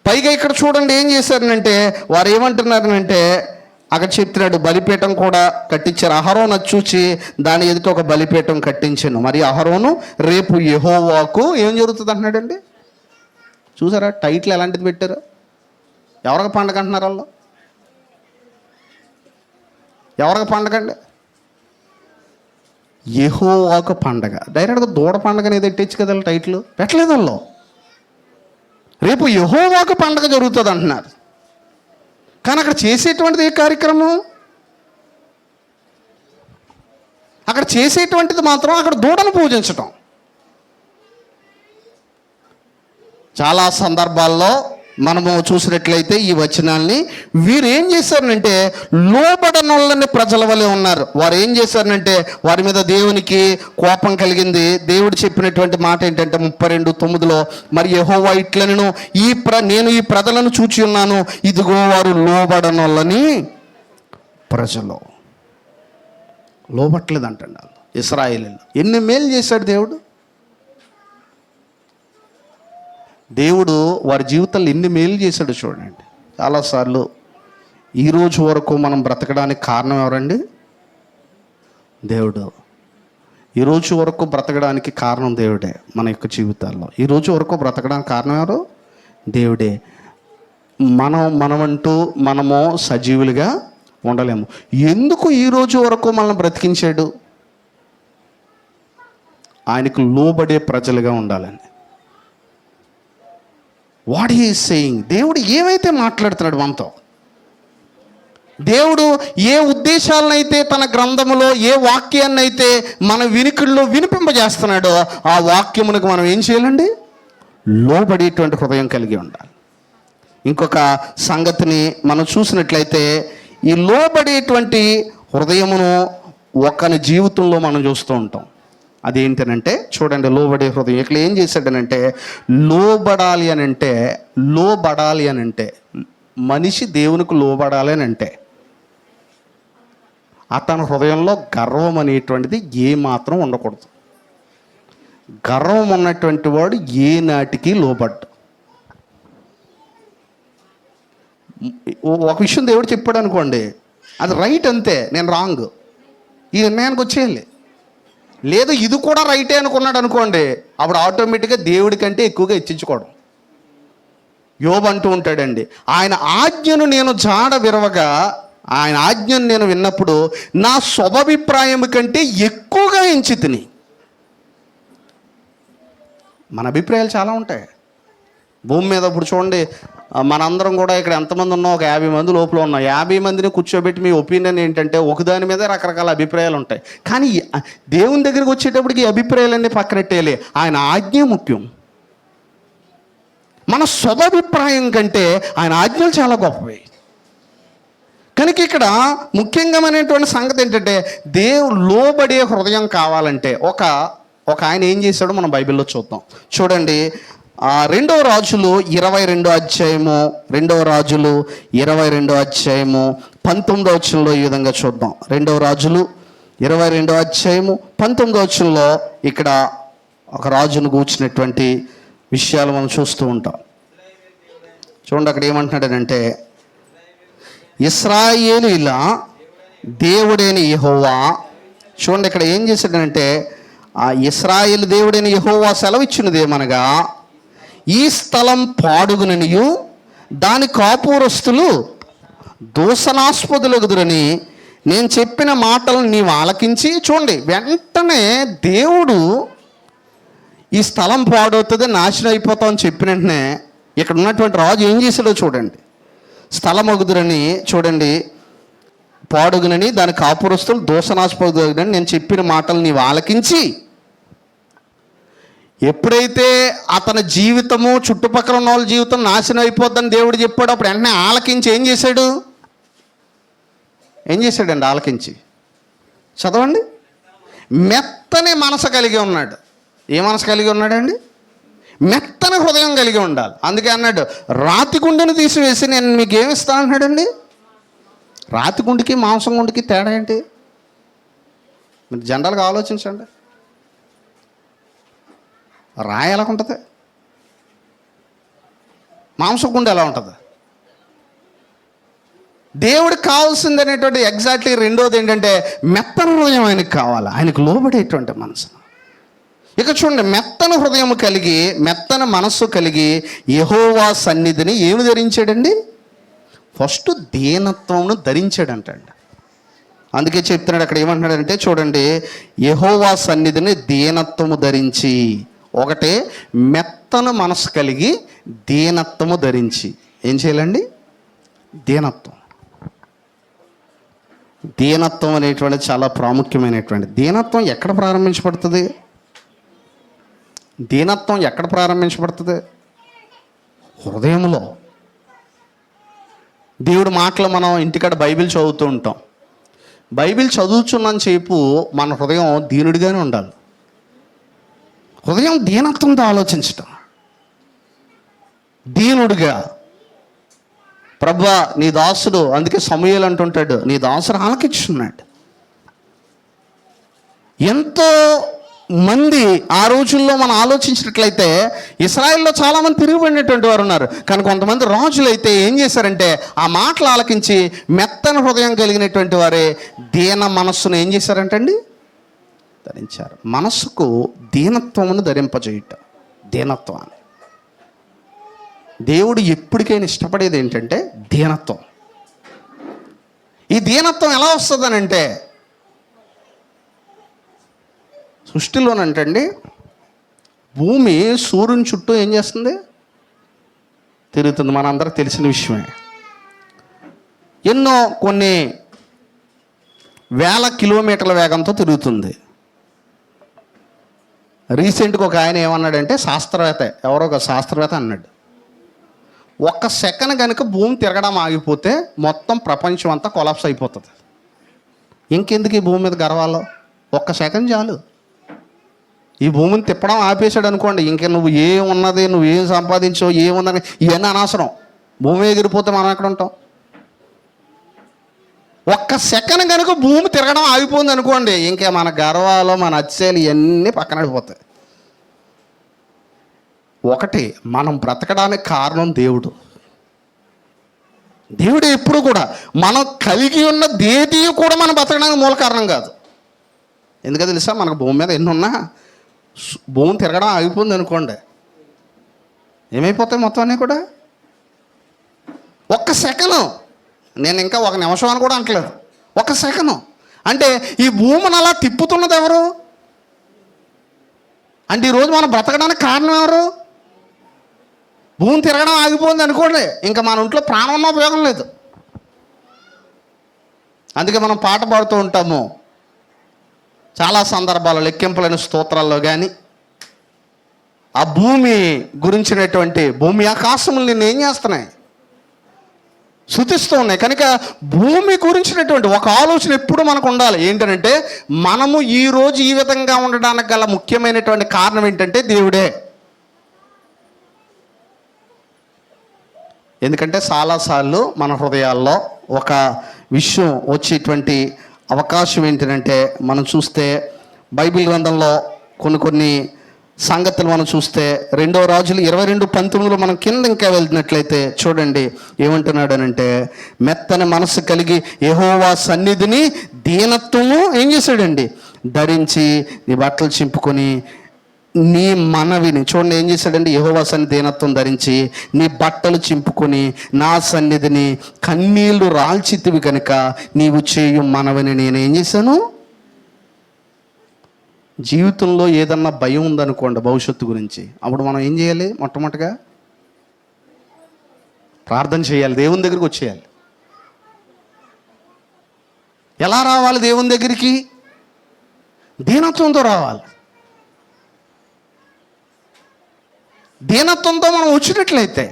Speaker 1: పైగా ఇక్కడ చూడండి ఏం చేశారనంటే, వారు ఏమంటున్నారనంటే, అక్కడ చెప్తున్నాడు బలిపీఠం కూడా కట్టించారు. అహరోను చూచి దాని ఎదుట ఒక బలిపీఠం కట్టించాను. మరి అహరోను రేపు యెహోవాకు ఏం జరుగుతుంది అంటున్నాడండి. చూసారా టైటిల్ ఎలాంటిది పెట్టారు? ఎవరికి పండగ అంటున్నారు వాళ్ళు? ఎవరికి పండగ అండి? యెహోవాకు పండగ. డైరెక్ట్గా దూడ పండగ అనేది పెట్టచ్చు కదా టైటిల్. పెట్టలేదు వాళ్ళు. రేపు యెహోవాకు పండగ జరుగుతుంది అంటున్నారు. కానీ అక్కడ చేసేటువంటిది ఏ కార్యక్రమం? అక్కడ చేసేటువంటిది మాత్రం అక్కడ దూడను పూజించటం. చాలా సందర్భాల్లో మనము చూసినట్లయితే ఈ వచనాల్ని వీరు ఏం చేశారనంటే లోబడనొల్లని ప్రజల వలె ఉన్నారు. వారు ఏం చేశారనంటే వారి మీద దేవునికి కోపం కలిగింది. దేవుడు చెప్పినటువంటి మాట ఏంటంటే 32:9లో, మరి యెహోవా ఇట్లనెను, నేను ఈ ప్రజలను చూచి ఉన్నాను, ఇదిగో వారు లోబడనొల్లని ప్రజలు లోబట్టలేదంటండి. వాళ్ళు ఇశ్రాయేలీయులు. ఎన్ని మేలు చేశాడు దేవుడు. దేవుడు వారి జీవితాల్లో ఎన్ని మేలు చేశాడు చూడండి. చాలాసార్లు ఈరోజు వరకు మనం బ్రతకడానికి కారణం ఎవరండి? దేవుడు. ఈరోజు వరకు బ్రతకడానికి కారణం దేవుడే. మన యొక్క జీవితాల్లో ఈరోజు వరకు బ్రతకడానికి కారణం ఎవరు? దేవుడే. మనమంటూ మనము సజీవులుగా ఉండలేము. ఎందుకు ఈరోజు వరకు మనల్ని బ్రతికించాడు? ఆయనకు లోబడే ప్రజలుగా ఉండాలని. What he is saying. దేవుడు ఏమైతే మాట్లాడుతున్నాడు మనతో, దేవుడు ఏ ఉద్దేశాలనైతే తన గ్రంథములో, ఏ వాక్యాన్నైతే మన వినికిడిలో వినిపింపజేస్తున్నాడో ఆ వాక్యమునకు మనం ఏం చేయాలండి? లోబడేటువంటి హృదయం కలిగి ఉండాలి. ఇంకొక సంగతిని మనం చూసినట్లయితే ఈ లోబడేటువంటి హృదయమును ఒకని జీవితంలో మనం చూస్తూ ఉంటాం. అదేంటనంటే చూడండి, లోబడే హృదయం. ఇక్కడ ఏం చేశాడనంటే లోబడాలి అని అంటే మనిషి దేవునికి లోబడాలి అని అంటే అతని హృదయంలో గర్వం అనేటువంటిది ఏమాత్రం ఉండకూడదు. గర్వం ఉన్నటువంటి వాడు ఏ నాటికి లోబడ్డు. ఒక విషయం దేవుడు చెప్పాడు అనుకోండి, అది రైట్ అంతే, నేను రాంగ్, ఈ నిర్ణయానికి వచ్చేయాలి. లేదు ఇది కూడా రైటే అనుకున్నాడు అనుకోండి, అప్పుడు ఆటోమేటిక్గా దేవుడి కంటే ఎక్కువగా హెచ్చించుకోవడం. యోబు అంటూ ఉంటాడండి, ఆయన ఆజ్ఞను నేను జాడ విరవగా, ఆయన ఆజ్ఞను నేను విన్నప్పుడు నా స్వభిప్రాయం కంటే ఎక్కువగా ఎంచి తిని. మన అభిప్రాయాలు చాలా ఉంటాయి భూమి మీద. ఇప్పుడు చూడండి, మనందరం కూడా ఇక్కడ ఎంతమంది ఉన్నాం? ఒక 50 మంది లోపల ఉన్నాం. 50 మందిని కూర్చోబెట్టి మీ ఒపీనియన్ ఏంటంటే ఒకదాని మీద రకరకాల అభిప్రాయాలు ఉంటాయి. కానీ దేవుని దగ్గరికి వచ్చేటప్పటికి అభిప్రాయాలన్నీ పక్కనెట్టేయాలి. ఆయన ఆజ్ఞ ముఖ్యం. మన స్వభిప్రాయం కంటే ఆయన ఆజ్ఞలు చాలా గొప్పవి. కనుక ఇక్కడ ముఖ్యంగా సంగతి ఏంటంటే దేవుడు లోబడే హృదయం కావాలంటే ఒక ఆయన ఏం చేశాడో మనం బైబిల్లో చూద్దాం. చూడండి, 2వ రాజులు 22వ అధ్యాయము 19వ వచనంలో ఈ విధంగా చూద్దాం. 2వ రాజులు 22వ అధ్యాయము 19వ వచనంలో ఇక్కడ ఒక రాజును గూర్చినటువంటి విషయాలు మనం చూస్తూ ఉంటాం. చూడండి, అక్కడ ఏమంటున్నాడనంటే ఇశ్రాయేలీయుల దేవుడైన యెహోవా. చూడండి, ఇక్కడ ఏం చేశాడనంటే ఆ ఇశ్రాయేలు దేవుడైన యెహోవా సెలవిచ్చినదేమనగా, ఈ స్థలం పాడుగుననియు దాని కాపురస్తులు దూషణాస్పదులగుదురని నేను చెప్పిన మాటలను నీవు ఆలకించి. చూడండి, వెంటనే దేవుడు ఈ స్థలం పాడవుతుంది, నాశనం అయిపోతాం అని చెప్పిన వెంటనే ఇక్కడ ఉన్నటువంటి రాజు ఏం చేశాడో చూడండి. స్థలం అగుదురని, చూడండి, పాడుగునని దాని కాపురస్తులు దూషణాస్పదులని నేను చెప్పిన మాటలు నీవు ఆలకించి. ఎప్పుడైతే అతని జీవితము చుట్టుపక్కల ఉన్న వాళ్ళ జీవితం నాశనం అయిపోద్దని దేవుడు చెప్పాడు, అప్పుడు వెంటనే ఆలకించి ఏం చేశాడండి? ఆలకించి చదవండి. మెత్తని మనసు కలిగి ఉన్నాడు. ఏ మనసు కలిగి ఉన్నాడండి? మెత్తని హృదయం కలిగి ఉండాలి. అందుకే అన్నాడు, రాతి గుండెను తీసివేసి నేను మీకు ఏమిస్తాను అన్నాడండి. రాతి గుండెకి మాంసం గుండెకి తేడా ఏంటి? మీరు జనరల్గా ఆలోచించండి. రాయి ఎలా ఉంటుంది? మాంసం గుండె ఎలా ఉంటుంది? దేవుడికి కావాల్సింది అనేటువంటి ఎగ్జాక్ట్లీ రెండోది ఏంటంటే మెత్తని హృదయం ఆయనకు కావాలి, ఆయనకు లోబడేటువంటి మనసు. ఇక చూడండి, మెత్తన హృదయం కలిగి మెత్తన మనస్సు కలిగి యెహోవా సన్నిధిని ఏమి ధరించాడండి? ఫస్ట్ దీనత్వమును ధరించాడంటండి. అందుకే చెప్తున్నాడు అక్కడ ఏమంటున్నాడంటే చూడండి, యెహోవా సన్నిధిని దీనత్వము ధరించి. ఒకటే మెత్తన మనసు కలిగి దీనత్వము ధరించి ఏం చేయాలండి? దీనత్వం. దీనత్వం అనేటువంటిది చాలా ప్రాముఖ్యమైనటువంటి. దీనత్వం ఎక్కడ ప్రారంభించబడుతుంది? దీనత్వం ఎక్కడ ప్రారంభించబడుతుంది? హృదయంలో. దేవుడి మాటలు మనం ఇంటికాడ బైబిల్ చదువుతూ ఉంటాం. బైబిల్ చదువుతున్నంత సేపు మన హృదయం దీనుడిగానే ఉండాలి. హృదయం దీనత్వంతో ఆలోచించటం, దీనుడిగా ప్రభువా నీ దాసుడు, అందుకే సమూయేలు అంటుంటాడు, నీ దాసుడు ఆలకించున్నాడు. ఎంతో మంది ఆ రోజుల్లో మనం ఆలోచించినట్లయితే ఇశ్రాయేల్లో చాలామంది తిరిగిపోయినటువంటి వారు ఉన్నారు. కానీ కొంతమంది రాజులైతే ఏం చేశారంటే ఆ మాటలు ఆలకించి మెత్తని హృదయం కలిగినటువంటి వారే దీన మనస్సును ఏం చేశారంటండి, ధరించారు. మనస్సుకు దీనత్వమును ధరింపజేయటం, దీనత్వాన్ని. దేవుడు ఎప్పటికైనా ఇష్టపడేది ఏంటంటే దీనత్వం. ఈ దీనత్వం ఎలా వస్తుందనంటే సృష్టిలోనంటండి భూమి సూర్యుని చుట్టూ ఏం చేస్తుంది, తిరుగుతుంది. మనందరికి తెలిసిన విషయమే. ఎన్నో కొన్ని వేల కిలోమీటర్ల వేగంతో తిరుగుతుంది. రీసెంట్గా ఒక ఆయన ఏమన్నాడంటే, శాస్త్రవేత్త, ఎవరో ఒక శాస్త్రవేత్త అన్నాడు, ఒక్క సెకండ్ కనుక భూమి తిరగడం ఆగిపోతే మొత్తం ప్రపంచం అంతా కొలాప్స్ అయిపోతుంది. ఇంకెందుకు ఈ భూమి మీద గర్వాలో, ఒక్క సెకండ్ చాలు. ఈ భూమిని తిప్పడం ఆపేశాడు అనుకోండి, ఇంక నువ్వు ఏమున్నది, నువ్వు ఏం సంపాదించావు, ఏముందని ఇవన్నీ అనవసరం. భూమి ఎగిరిపోతే మనం ఎక్కడ ఉంటాం? ఒక్క సెకండ్ కనుక భూమి తిరగడం ఆగిపోయింది అనుకోండి, ఇంకా మన గర్వాలు, మన అత్యాలు ఇవన్నీ పక్కన పడిపోతాయి. ఒకటి, మనం బ్రతకడానికి కారణం దేవుడు. దేవుడు ఎప్పుడు కూడా మనం కలిగి ఉన్న దేది కూడా మనం బ్రతకడానికి మూల కారణం కాదు. ఎందుకో తెలుసా, మనకు భూమి మీద ఎన్ని ఉన్నా భూమి తిరగడం ఆగిపోయింది అనుకోండి, ఏమైపోతాయి మొత్తం అన్నీ కూడా. ఒక్క సెకను, నేను ఇంకా ఒక నిమిషం అని కూడా అంటలేదు, ఒక సెకను. అంటే ఈ భూమిని అలా తిప్పుతున్నది ఎవరు అంటే ఈరోజు మనం బ్రతకడానికి కారణం ఎవరు? భూమి తిరగడం ఆగిపోయింది అనుకోండి, ఇంకా మన ఒంట్లో ప్రాణం ఉన్న ఉపయోగం లేదు. అందుకే మనం పాట పాడుతూ ఉంటాము చాలా సందర్భాల్లో, లెక్కింపులైన స్తోత్రాల్లో కానీ ఆ భూమి గురించినటువంటి, భూమి ఆకాశములు నిన్ను ఏం చేస్తున్నాయి, స్తుతిస్తూ ఉన్నాయి. కనుక భూమి గురించినటువంటి ఒక ఆలోచన ఎప్పుడు మనకు ఉండాలి. ఏంటంటే మనము ఈరోజు ఈ విధంగా ఉండడానికి గల ముఖ్యమైనటువంటి కారణం ఏంటంటే దేవుడే. ఎందుకంటే చాలాసార్లు మన హృదయాల్లో ఒక విషయం వచ్చేటువంటి అవకాశం ఏంటంటే, మనం చూస్తే బైబిల్ గ్రంథంలో కొన్ని సంగతులు మనం చూస్తే 2 రాజులు 22:19 మనం కింద ఇంకా వెళ్తున్నట్లయితే చూడండి ఏమంటున్నాడనంటే, మెత్తని మనసు కలిగి యెహోవా సన్నిధిని దీనత్వము ఏం చేశాడండి, ధరించి నీ బట్టలు చింపుకొని నీ మనవిని, చూడండి ఏం చేశాడండి, యెహోవా సన్నిధి దీనత్వం ధరించి నీ బట్టలు చింపుకొని నా సన్నిధిని కన్నీళ్లు రాల్చితివి కనుక నీవు చేయు మనవిని నేను ఏం చేశాను. జీవితంలో ఏదన్నా భయం ఉందనుకోండి భవిష్యత్తు గురించి, అప్పుడు మనం ఏం చేయాలి, మొట్టమొదటిగా ప్రార్థన చేయాలి, దేవుని దగ్గరికి వచ్చేయాలి. ఎలా రావాలి దేవుని దగ్గరికి? దీనత్వంతో రావాలి. దీనత్వంతో మనం వచ్చినట్లయితే,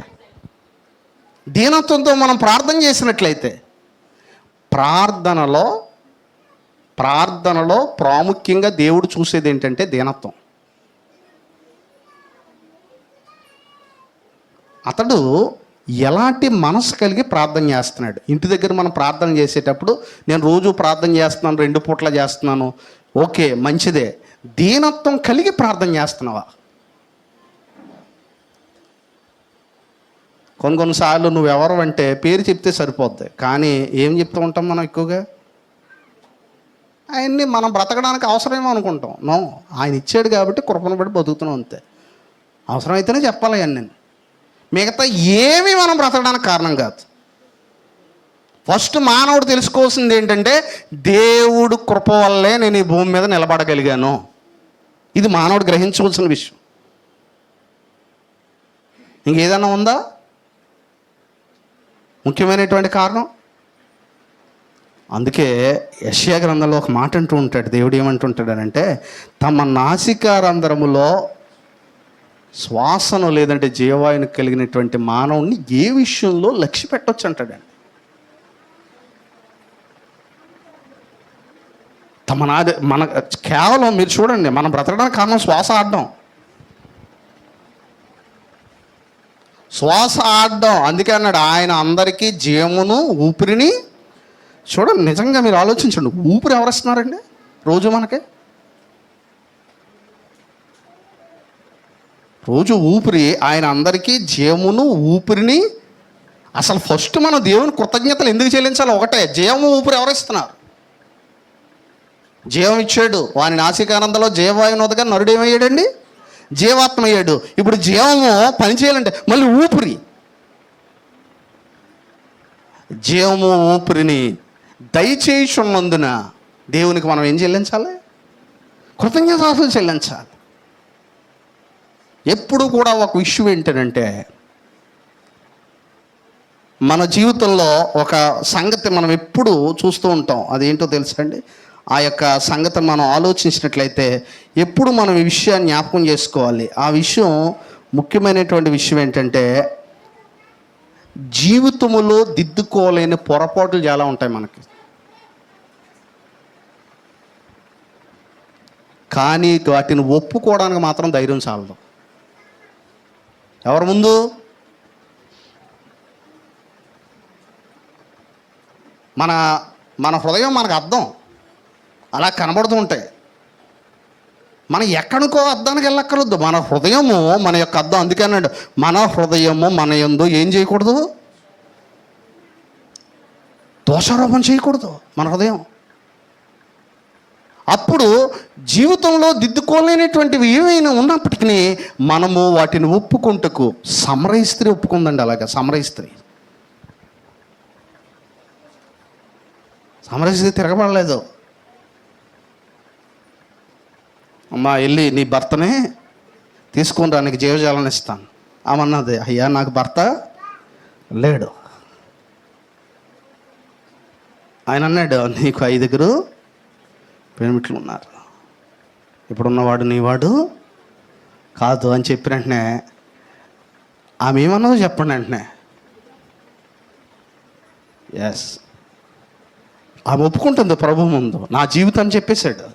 Speaker 1: దీనత్వంతో మనం ప్రార్థన చేసినట్లయితే, ప్రార్థనలో ప్రాముఖ్యంగా దేవుడు చూసేది ఏంటంటే దీనత్వం. అతడు ఎలాంటి మనసు కలిగి ప్రార్థన చేస్తున్నాడు. ఇంటి దగ్గర మనం ప్రార్థన చేసేటప్పుడు, నేను రోజు ప్రార్థన చేస్తున్నాను, 2 పూట్ల చేస్తున్నాను, ఓకే మంచిదే. దీనత్వం కలిగి ప్రార్థన చేస్తున్నావా? కొన్నిసార్లు నువ్వెవరు అంటే పేరు చెప్తే సరిపోద్ది, కానీ ఏం చెప్తూ ఉంటాం మనం ఎక్కువగా, ఆయన్ని మనం బ్రతకడానికి అవసరమేమో అనుకుంటాం. నో, ఆయన ఇచ్చాడు కాబట్టి కృపను బట్టి బతుకుతున్నాం అంతే. అవసరమైతేనే చెప్పాలి అన్నీ, మిగతా ఏమీ మనం బ్రతకడానికి కారణం కాదు. ఫస్ట్ మానవుడు తెలుసుకోవాల్సింది ఏంటంటే, దేవుడు కృప వల్లే నేను ఈ భూమి మీద నిలబడగలిగాను. ఇది మానవుడు గ్రహించవలసిన విషయం. ఇంకేదన్నా ఉందా ముఖ్యమైనటువంటి కారణం? అందుకే యెషయా గ్రంథంలో ఒక మాట అంటూ ఉంటాడు, దేవుడు ఏమంటుంటాడనంటే, తమ నాసికారంధ్రములో శ్వాసను లేదంటే జీవాయుని కలిగినటువంటి మానవుని ఏ విషయంలో లక్ష్య పెట్టవచ్చు అంటాడండి. మన కేవలం మీరు చూడండి, మనం బ్రతకడానికి కారణం శ్వాస ఆడడం. శ్వాస ఆడడం. అందుకే అన్నాడు ఆయన అందరికీ జీవమును ఊపిరిని. చూడండి, నిజంగా మీరు ఆలోచించండి, ఊపిరి ఎవరిస్తున్నారండి రోజు మనకి? రోజు ఊపిరి ఆయన అందరికీ జీవమును ఊపిరిని. అసలు ఫస్ట్ మనం దేవుని కృతజ్ఞతలు ఎందుకు చెల్లించాలి? ఒకటే, జీవము ఊపిరి ఎవరిస్తున్నారు? జీవం ఇచ్చాడు. వాని నాసికానందలో జీవవాయువును వదగా నరుడు ఏమయ్యాడండి? జీవాత్మ అయ్యాడు. ఇప్పుడు జీవము పని చేయాలంటే మళ్ళీ ఊపిరి, జీవము ఊపిరిని దయచేయుచున్నందున దేవునికి మనం ఏం చెల్లించాలి? కృతజ్ఞతాస్తుతులు చెల్లించాలి. ఎప్పుడు కూడా ఒక విషయం ఏంటంటే, మన జీవితంలో ఒక సంగతి మనం ఎప్పుడు చూస్తూ ఉంటాం. అదేంటో తెలుసండి? ఆ యొక్క సంగతిని మనం ఆలోచించినట్లయితే ఎప్పుడు మనం ఈ విషయాన్ని జ్ఞాపకం చేసుకోవాలి. ఆ విషయం, ముఖ్యమైనటువంటి విషయం ఏంటంటే, జీవితంలో దిద్దుకోలేని పొరపాట్లు చాలా ఉంటాయి మనకి. కానీ వాటిని ఒప్పుకోవడానికి మాత్రం ధైర్యం చాలదు. ఎవరి ముందు? మన హృదయం మనకు అర్థం అలా కనబడుతూ ఉంటాయి. మనం ఎక్కడికో అర్థానికి వెళ్ళక్కర్లేదు. మన హృదయము మన యొక్క అర్థం. అందుకే అన్నాడు, మన హృదయము మన యందు ఏం చేయకూడదు? దోషారోపణ చేయకూడదు మన హృదయం. అప్పుడు జీవితంలో దిద్దుకోలేనటువంటివి ఏమైనా ఉన్నప్పటికీ మనము వాటిని ఒప్పుకుంటకు. సమరయ స్త్రీ ఒప్పుకుందండి. అలాగా సమరయ స్త్రీ తిరగబడలేదు. అమ్మా వెళ్ళి నీ భర్తనే తీసుకొని రా, నీకు జీవజాలను ఇస్తాను. ఆమన్నది, అయ్యా నాకు భర్త లేడు. ఆయన అన్నాడు, నీకు 5 పెనిమిట్లు ఉన్నారు, ఇప్పుడున్నవాడు నీవాడు కాదు అని చెప్పిన వెంటనే ఆమె ఏమన్నదో చెప్పండి. వెంటనే ఎస్, ఆమె ఒప్పుకుంటుంది ప్రభు ముందు. నా జీవితాన్ని చెప్పేశాడు.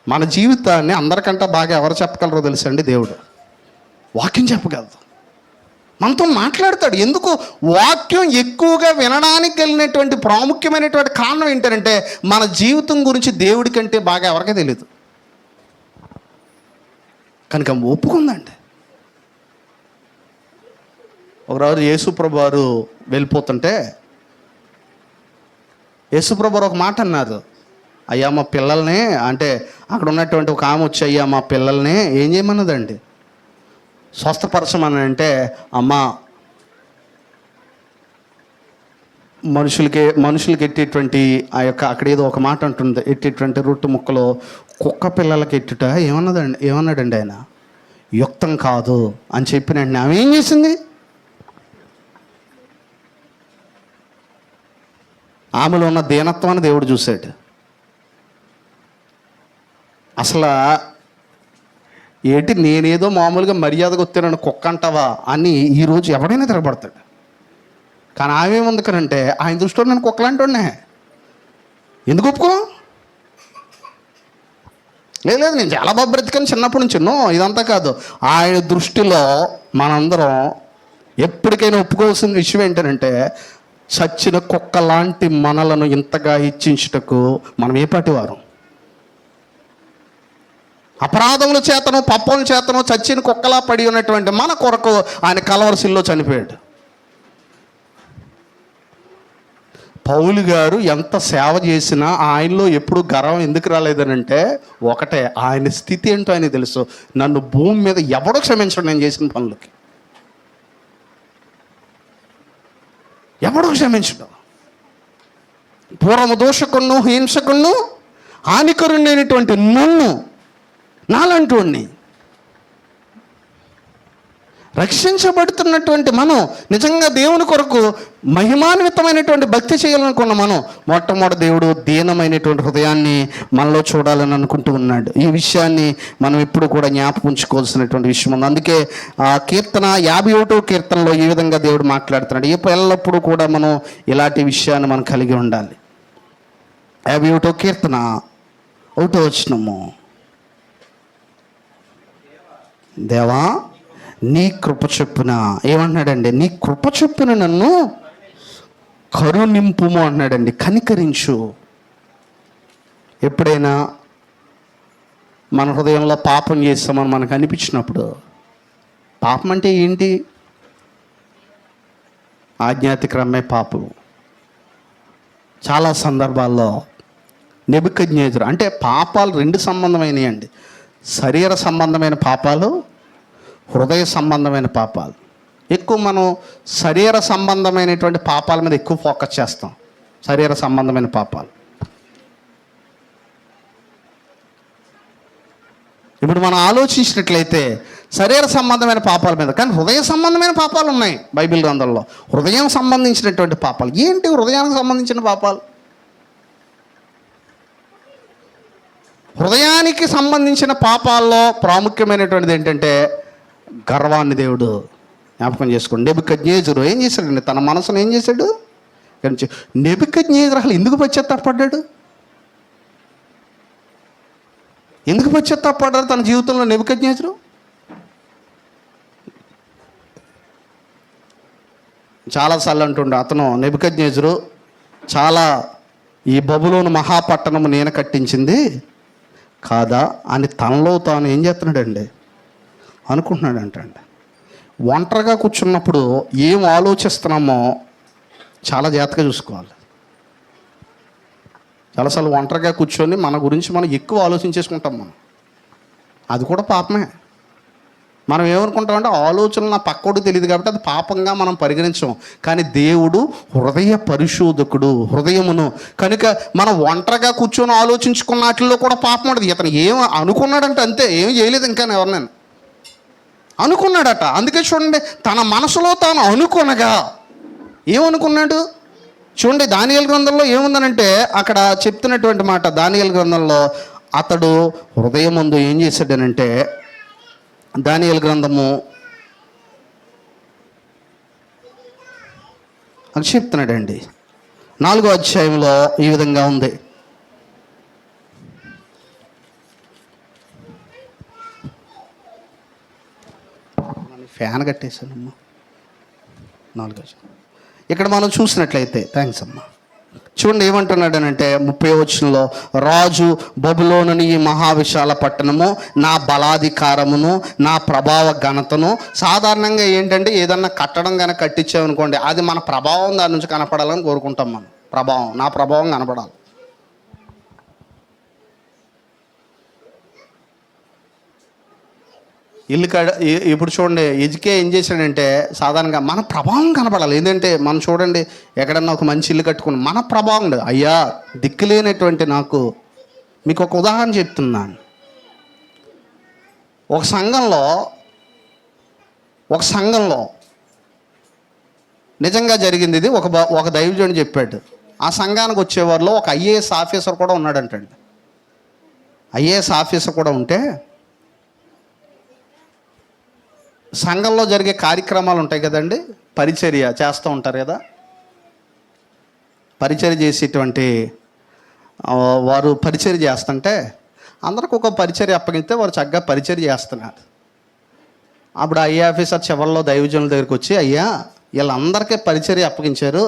Speaker 1: మన జీవితాన్ని అందరికంటే బాగా ఎవరు చెప్పగలరో తెలుసండి? దేవుడు. వాక్యం చెప్పగలదు, మనతో మాట్లాడతాడు. ఎందుకు? వాక్యం ఎక్కువగా వినడానికి కలిగినటువంటి ప్రాముఖ్యమైనటువంటి కారణం ఏంటంటే, మన జీవితం గురించి దేవుడి కంటే బాగా ఎవరికీ తెలియదు కనుక ఒప్పుకుందండి. ఒకరోజు యేసుప్రభు వారు వెళ్ళిపోతుంటే యేసుప్రభు వారు ఒక మాట అన్నారు. అయ్యా మా పిల్లల్ని, అంటే అక్కడ ఉన్నటువంటి ఒక ఆమె వచ్చి, అయ్యా మా పిల్లల్ని ఏం చేయమన్నదండి? స్వస్థపరచమని. అంటే అమ్మ, మనుషులకి ఎట్టేటువంటి ఆ యొక్క, అక్కడ ఏదో ఒక మాట అంటుంది, ఎట్టేటువంటి రొట్టె ముక్కలో కుక్క పిల్లలకి ఎట్టుట ఏమన్నాడండి ఆయన? యుక్తం కాదు అని చెప్పిన ఆమె ఏం చేసింది? ఆమెలో ఉన్న దీనత్వాన్ని దేవుడు చూశాడు. అసలు ఏంటి, నేనేదో మామూలుగా మర్యాదగా వస్తానని కుక్క అంటావా అని ఈరోజు ఎవడైనా తిరగబడతాడు. కానీ ఆమె ఏముంది కనంటే, ఆయన దృష్టిలో నేను కుక్కలాంటోనే. ఎందుకు ఒప్పుకో? లేదు, నేను చాలా బాగా బ్రతికాను చిన్నప్పటి నుంచి. ఇదంతా కాదు. ఆయన దృష్టిలో మనందరం ఎప్పటికైనా ఒప్పుకోవాల్సిన విషయం ఏంటంటే, చచ్చిన కుక్క లాంటి మనలను ఇంతగా హెచ్చించుటకు మనం ఏ పాటి వారం? అపరాధముల చేతను పాపముల చేతను చచ్చిన కుక్కలా పడి ఉన్నటువంటి మన కొరకు ఆయన కలవరసిల్లో చనిపోయాడు. పౌలు గారు ఎంత సేవ చేసినా ఆయనలో ఎప్పుడు గర్వం ఎందుకు రాలేదనంటే, ఒకటే, ఆయన స్థితి ఏంటో ఆయన తెలుసు. నన్ను భూమి మీద ఎవడో క్షమించడు నేను చేసిన పనులకి. ఎవడో క్షమించడు. పూర్వము దోషకును హింసకును హానికరుడైనటువంటి నన్ను, నాలంటోడిని, రక్షించబడుతున్నటువంటి మనం నిజంగా దేవుని కొరకు మహిమాన్వితమైనటువంటి భక్తి చేయాలనుకున్న మనం మొట్టమొదటి దేవుడు దీనమైనటువంటి హృదయాన్ని మనలో చూడాలని అనుకుంటూ ఉన్నాడు. ఈ విషయాన్ని మనం ఎప్పుడు కూడా జ్ఞాపకం ఉంచుకోవాల్సినటువంటి విషయం ఉంది. అందుకే ఆ కీర్తన 51వ కీర్తనలో ఈ విధంగా దేవుడు మాట్లాడుతున్నాడు. ఎల్లప్పుడూ కూడా మనం ఇలాంటి విషయాన్ని మనం కలిగి ఉండాలి. 51వ కీర్తన 1వ వచనము, దేవా నీ కృప చొప్పున ఏమంటున్నాడండి, నీ కృప చొప్పున నన్ను కరుణింపుము అన్నాడండి, కనికరించు. ఎప్పుడైనా మన హృదయంలో పాపం చేస్తామని మనకు అనిపించినప్పుడు, పాపం అంటే ఏంటి? ఆజ్ఞాతిక్రమే పాపం. చాలా సందర్భాల్లో నెబుకద్నెజరు అంటే పాపాలు రెండు సంబంధమైనవి అండి. శరీర సంబంధమైన పాపాలు, హృదయ సంబంధమైన పాపాలు. ఎక్కువ మనం శరీర సంబంధమైనటువంటి పాపాల మీద ఎక్కువ ఫోకస్ చేస్తాం. శరీర సంబంధమైన పాపాలు. ఇప్పుడు మనం ఆలోచించినట్లయితే శరీర సంబంధమైన పాపాల మీద, కానీ హృదయ సంబంధమైన పాపాలు ఉన్నాయి బైబిల్ గ్రంథంలో. హృదయం సంబంధించినటువంటి పాపాలు ఏంటి? హృదయానికి సంబంధించిన పాపాలు, హృదయానికి సంబంధించిన పాపాల్లో ప్రాముఖ్యమైనటువంటిది ఏంటంటే గర్వాన్ని దేవుడు జ్ఞాపకం చేసుకోండి. నెబుకద్నెజరు ఏం చేశాడండి? తన మనసును ఏం చేశాడు? నెబుకద్నెజరు అసలు ఎందుకు పశ్చాత్తాపడ్డాడు? ఎందుకు పశ్చాత్తాపడ్డాడు తన జీవితంలో నెబుకద్నెజరు? చాలాసార్లు అంటుండే అతను, నెబుకద్నెజరు చాలా ఈ బబులోను మహాపట్టణము నేను కట్టించింది కాదా అని తనలో తాను ఏం చేస్తున్నాడండి అనుకుంటున్నాడంటండి. ఒంటరిగా కూర్చున్నప్పుడు ఏం ఆలోచిస్తున్నామో చాలా జాగ్రత్తగా చూసుకోవాలి. చాలాసార్లు ఒంటరిగా కూర్చొని మన గురించి మనం ఎక్కువ ఆలోచించేసుకుంటాం. అది కూడా పాపమే. మనం ఏమనుకుంటామంటే ఆలోచనలు నా పక్కోడు తెలియదు కాబట్టి అది పాపంగా మనం పరిగణించం. కానీ దేవుడు హృదయ పరిశోధకుడు, హృదయమును. కనుక మనం ఒంటరిగా కూర్చొని ఆలోచించుకున్న వాటిల్లో కూడా పాపం ఉండదు. ఇతను ఏం అనుకున్నాడంటే అంతే, ఏం చేయలేదు. ఇంకా ఎవరినైనా అనుకున్నాడట. అందుకే చూడండి, తన మనసులో తాను అనుకునగా ఏమనుకున్నాడు చూడండి. దానియేలు గ్రంథంలో ఏముందనంటే అక్కడ చెప్తున్నటువంటి మాట, దానియేలు గ్రంథంలో అతడు హృదయం ముందు ఏం చేశాడనంటే, దానియేలు గ్రంథము అని చెప్తున్నాడండి 4వ అధ్యాయంలో ఈ విధంగా ఉంది. ఫ్యాన్ కట్టేశానమ్మా. 4వ అధ్యాయం ఇక్కడ మనం చూసినట్లయితే, థ్యాంక్స్ అమ్మా. చూడండి ఏమంటున్నాడనంటే 30వ వచనంలో, రాజు బబులోనుని ఈ మహావిశాల పట్టణము నా బలాధికారమును నా ప్రభావ ఘనతను. సాధారణంగా ఏంటంటే ఏదన్నా కట్టడం కనుక కట్టించామనుకోండి, అది మన ప్రభావం దాని నుంచి కనపడాలని కోరుకుంటాం. మనం ప్రభావం, నా ప్రభావం కనపడాలి. ఇల్లు ఇప్పుడు చూడండి, ఎజుకే ఏం చేశాడంటే సాధారణంగా మన ప్రభావం కనపడాలి. ఏంటంటే మనం చూడండి, ఎక్కడన్నా ఒక మంచి ఇల్లు కట్టుకుని మన ప్రభావం ఉండదు. అయ్యా దిక్కులేనటువంటి నాకు మీకు ఒక ఉదాహరణ చెప్తున్నాను. ఒక సంఘంలో నిజంగా జరిగింది ఇది. ఒక దైవజనుడు చెప్పాడు. ఆ సంఘానికి వచ్చేవారిలో ఒక ఐఏఎస్ ఆఫీసర్ కూడా ఉన్నాడంటండి. ఐఏఎస్ ఆఫీసర్ కూడా ఉంటే సంఘంలో జరిగే కార్యక్రమాలు ఉంటాయి కదండి, పరిచర్య చేస్తూ ఉంటారు కదా. పరిచర్య చేసేటువంటి వారు పరిచర్య చేస్తుంటే అందరికి ఒక పరిచర్య అప్పగిస్తే వారు చక్కగా పరిచర్య చేస్తున్నారు. అప్పుడు ఐఏ ఆఫీసర్ చివరిలో దైవజనుల దగ్గరికి వచ్చి, అయ్యా వీళ్ళందరికీ పరిచర్య అప్పగించారు,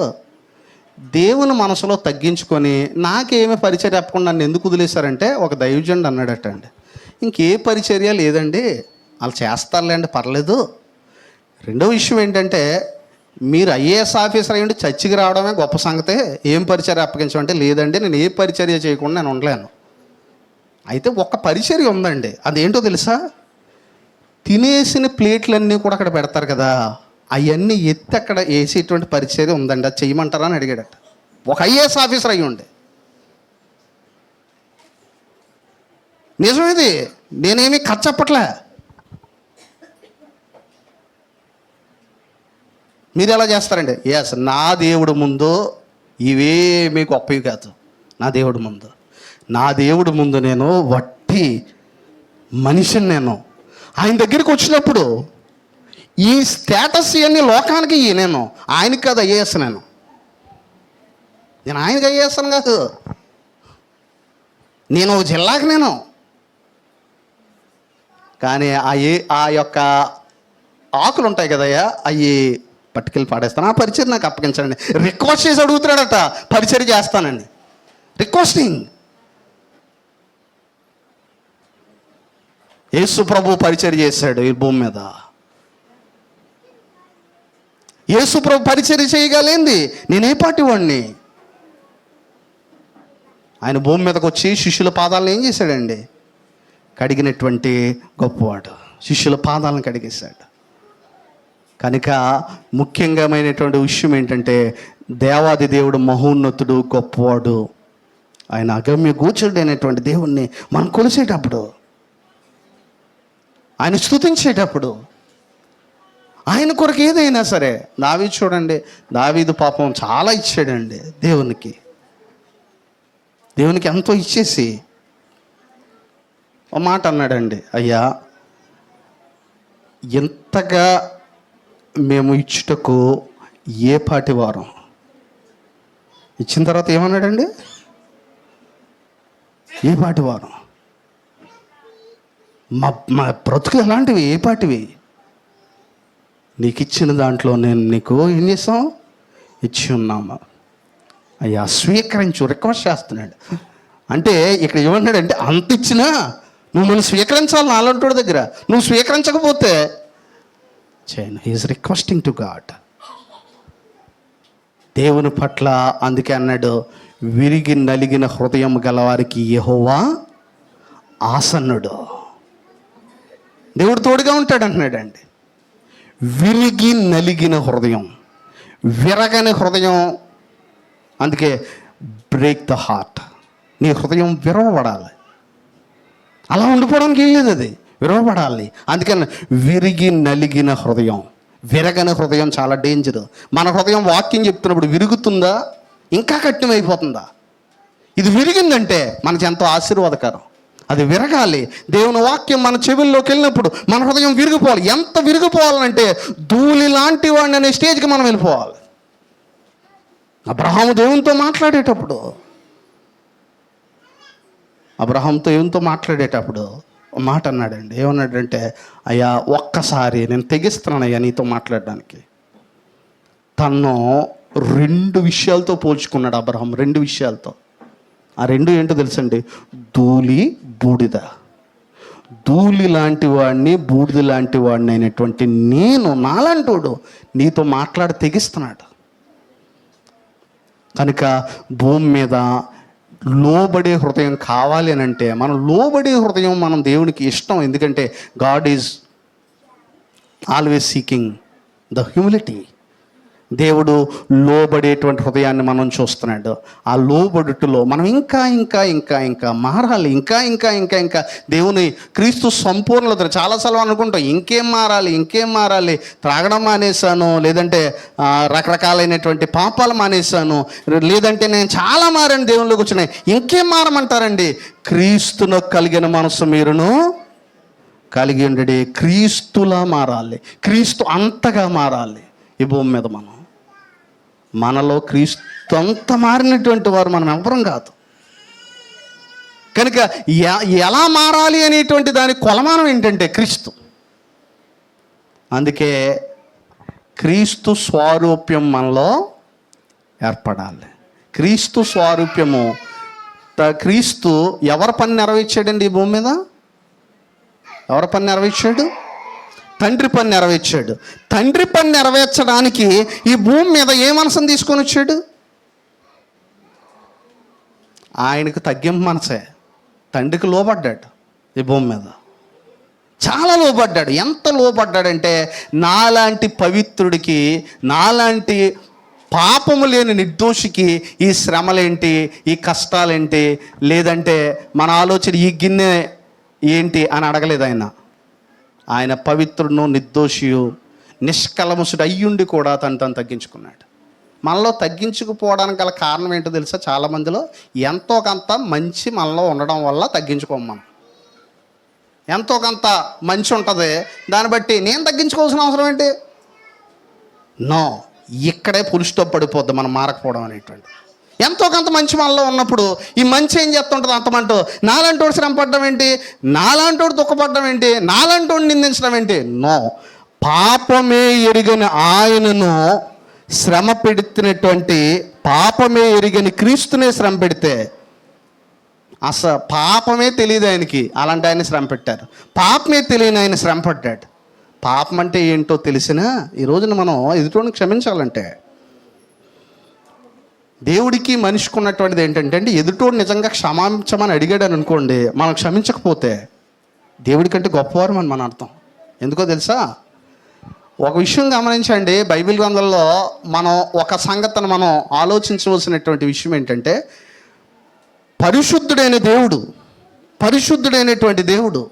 Speaker 1: దేవుని మనసులో తగ్గించుకొని నాకేమీ పరిచర్య అప్పకుండా నన్ను ఎందుకు వదిలేశారంటే ఒక దైవజనుడు అన్నాడట అండి, ఇంకే పరిచర్య లేదండి, వాళ్ళు చేస్తారులేండి, పర్లేదు. రెండో విషయం ఏంటంటే, మీరు ఐఏఎస్ ఆఫీసర్ అయ్యండి చర్చికి రావడమే గొప్ప సంగతే, ఏం పరిచర్య అప్పగించమంటే, లేదండి నేను ఏ పరిచర్య చేయకుండా నేను ఉండలేను. అయితే ఒక్క పరిచర్య ఉందండి, అదేంటో తెలుసా? తినేసిన ప్లేట్లన్నీ కూడా అక్కడ పెడతారు కదా, అవన్నీ ఎత్తి అక్కడ వేసేటువంటి పరిచర్య ఉందండి, అది చేయమంటారా అని అడిగాడట. ఒక ఐఏఎస్ ఆఫీసర్ అయ్యి ఉండే. నిజమేది, నేనేమీ ఖర్చప్పట్లే. మీరు ఎలా చేస్తారండి? ఎస్, నా దేవుడు ముందు ఇవేమీ గొప్పవి కాదు. నా దేవుడు ముందు నేను వట్టి మనిషిని. నేను ఆయన దగ్గరికి వచ్చినప్పుడు ఈ స్టేటస్ ఇవన్నీ లోకానికి నేను ఆయనకి కాదు అయ్యేస్తాను. నేను ఆయనకి అయ్యేస్తాను కాదు, నేను ఒక జిల్లాకి నేను. కానీ ఆ యొక్క ఆకులు ఉంటాయి కదయ్యా, అవి పట్టుకెళ్ళి పాడేస్తాను, ఆ పరిచయం నాకు అప్పగించండి. రిక్వెస్ట్ చేసి అడుగుతున్నాడట, పరిచయం చేస్తానండి. రిక్వెస్టింగ్. యేసు ప్రభు పరిచయం చేశాడు ఈ భూమి మీద. యేసు ప్రభు పరిచయం చేయగలిగింది నేనే పాటి వాడిని. ఆయన భూమి మీదకి వచ్చి శిష్యుల పాదాలను ఏం చేశాడండి? కడిగినటువంటి గొప్పవాడు. శిష్యుల పాదాలను కడిగేశాడు. కనుక ముఖ్యంగామైనటువంటి విషయం ఏంటంటే, దేవాది దేవుడు మహోన్నతుడు, గొప్పవాడు. ఆయన అగమ్య గోచరుడైనటువంటి దేవుణ్ణి మనం కొలిసేటప్పుడు, ఆయన స్తుతించేటప్పుడు, ఆయన కొరకు ఏదైనా సరే. దావీదు చూడండి, దావీదు పాపం చాలా ఇచ్చాడండి దేవునికి. దేవునికి ఎంతో ఇచ్చేసి ఒక మాట అన్నాడండి, అయ్యా ఎంతగా మేము ఇచ్చుటకు ఏ పాటి వారం. ఇచ్చిన తర్వాత ఏమన్నాడండి? ఏ పాటి వారం. మా బ్రతుకు ఎలాంటివి, ఏ పాటివి? నీకు ఇచ్చిన దాంట్లో నేను నీకు ఏం చేసాం? ఇచ్చి ఉన్నాము. అయ్యా స్వీకరించు, రిక్వెస్ట్ చేస్తున్నాడు. అంటే ఇక్కడ ఏమన్నాడంటే, అంత ఇచ్చినా నువ్వు నన్ను స్వీకరించాలి నాలంటోడి దగ్గర. నువ్వు స్వీకరించకపోతే చేయను. హీఈస్ రిక్వెస్టింగ్ టు గాడ్, దేవుని పట్ల. అందుకే అన్నాడు, విరిగి నలిగిన హృదయం గలవారికి యెహోవా ఆసన్నుడు. దేవుడు తోడుగా ఉంటాడు అంటున్నాడండి. విరిగి నలిగిన హృదయం, విరగని హృదయం. అందుకే బ్రేక్ ద హార్ట్. నీ హృదయం విరవబడాలి. అలా ఉండిపోవడానికి ఏం లేదు, అది విరవబడాలి. అందుకని విరిగి నలిగిన హృదయం, విరగని హృదయం చాలా డేంజర్. మన హృదయం వాక్యం చెప్తున్నప్పుడు విరుగుతుందా, ఇంకా కఠినమైపోతుందా? ఇది విరిగిందంటే మనకి ఎంతో ఆశీర్వాదకరం. అది విరగాలి. దేవుని వాక్యం మన చెవుల్లోకి వెళ్ళినప్పుడు మన హృదయం విరిగిపోవాలి. ఎంత విరిగిపోవాలంటే ధూళి లాంటి వాడిని అనే స్టేజ్కి మనం వెళ్ళిపోవాలి. అబ్రహాము దేవునితో మాట్లాడేటప్పుడు ఒక మాట అన్నాడండి. ఏమన్నాడంటే, అయ్యా ఒక్కసారి నేను తెగిస్తున్నానయ్యా నీతో మాట్లాడడానికి. తను 2 విషయాలతో పోల్చుకున్నాడు అబ్రహాం. 2 విషయాలతో. ఆ 2 ఏంటో తెలుసండి? ధూళి, బూడిద. ధూళి లాంటి వాడిని, బూడిద లాంటి వాడిని అయినటువంటి నేను, నాలాంటోడు నీతో మాట్లాడి తెగిస్తున్నాడు. కనుక భూమి మీద లోబడే హృదయం కావాలి అని అంటే, మనం లోబడే హృదయం మనం దేవునికి ఇష్టం. ఎందుకంటే God is always seeking the humility. దేవుడు లోబడేటువంటి హృదయాన్ని మనం చూస్తున్నాడు. ఆ లోబడుటలో మనం ఇంకా ఇంకా ఇంకా ఇంకా మారాలి. ఇంకా ఇంకా ఇంకా ఇంకా దేవుని క్రీస్తు సంపూర్ణత. చాలాసార్లు అనుకుంటాం, ఇంకేం మారాలి. త్రాగడం మానేశాను, లేదంటే రకరకాలైనటువంటి పాపాలు మానేశాను, లేదంటే నేను చాలా మారాను దేవునిలోకి వచ్చినాయి. ఇంకేం మారమంటారండి? క్రీస్తును కలిగిన మనసు మీరును కలిగి ఉండడి. క్రీస్తులా మారాలి. క్రీస్తు అంతగా మారాలి. ఈ భూమి మీద మనలో క్రీస్తు అంత మారినటువంటి వారు మనం ఎవరం కాదు. కనుక ఎలా మారాలి అనేటువంటి దాని కొలమానం ఏంటంటే క్రీస్తు. అందుకే క్రీస్తు స్వారూప్యం మనలో ఏర్పడాలి. క్రీస్తు స్వారూప్యము. క్రీస్తు ఎవరి పని నెరవేర్చాడండి ఈ భూమి మీద? ఎవరి పని నెరవేర్చాడు? తండ్రి పని నెరవేర్చాడు. తండ్రి పని నెరవేర్చడానికి ఈ భూమి మీద ఏ మనసును తీసుకొని వచ్చాడు? ఆయనకు తగ్గింపు మనసే. తండ్రికి లోబడ్డాడు. ఈ భూమి మీద చాలా లోబడ్డాడు. ఎంత లోబడ్డాడంటే, నాలాంటి పవిత్రుడికి, నాలాంటి పాపము లేని నిర్దోషికి ఈ శ్రమలేంటి, ఈ కష్టాలేంటి, లేదంటే మన ఆలోచన ఈ గిన్నె ఏంటి అని అడగలేదు ఆయన పవిత్రుడు, నిర్దోషియు, నిష్కలముసుడు అయ్యుండి కూడా తను తగ్గించుకున్నాడు. మనలో తగ్గించుకుపోవడానికి గల కారణం ఏంటో తెలుసా? చాలామందిలో ఎంతో కొంత మంచి మనలో ఉండడం వల్ల తగ్గించుకోము మనం. ఎంతో కొంత మంచి ఉంటుంది, దాన్ని బట్టి నేను తగ్గించుకోవాల్సిన అవసరం ఏంటి? నో, ఇక్కడే పులి స్టాప్ పడిపోద్ది మనం మారకపోవడం అనేటువంటి. ఎంతో కొంత మంచి మనలో ఉన్నప్పుడు ఈ మంచి ఏం చేస్తుంటుంది? అంతమంటూ నాలాంటోడు శ్రమ పడడం ఏంటి, నాలాంటోడు దుఃఖపడడం ఏంటి, నాలాంటోడు నిందించడం ఏంటి? నో, పాపమే ఎరుగని ఆయనను శ్రమ పెడుతున్నటువంటి, పాపమే ఎరుగని క్రీస్తునే శ్రమ పెడితే, అసలు పాపమే తెలియదు ఆయనకి, అలాంటి ఆయన శ్రమ పెట్టారు. పాపమే తెలియని ఆయన శ్రమ పడ్డాడు. పాపం అంటే ఏంటో తెలిసినా ఈ రోజున మనం ఎదుటోని క్షమించాలంటే, దేవుడికి మనిషికి ఉన్నటువంటిది ఏంటంటే అండి, ఎదుటోడు నిజంగా క్షమించమని అడిగాడు అని అనుకోండి, మనం క్షమించకపోతే దేవుడికంటే గొప్పవారు మన అర్థం. ఎందుకో తెలుసా? ఒక విషయం గమనించండి, బైబిల్ గ్రంథంలో మనం ఒక సంగతిని మనం ఆలోచించవలసినటువంటి విషయం ఏంటంటే, పరిశుద్ధుడైనటువంటి దేవుడు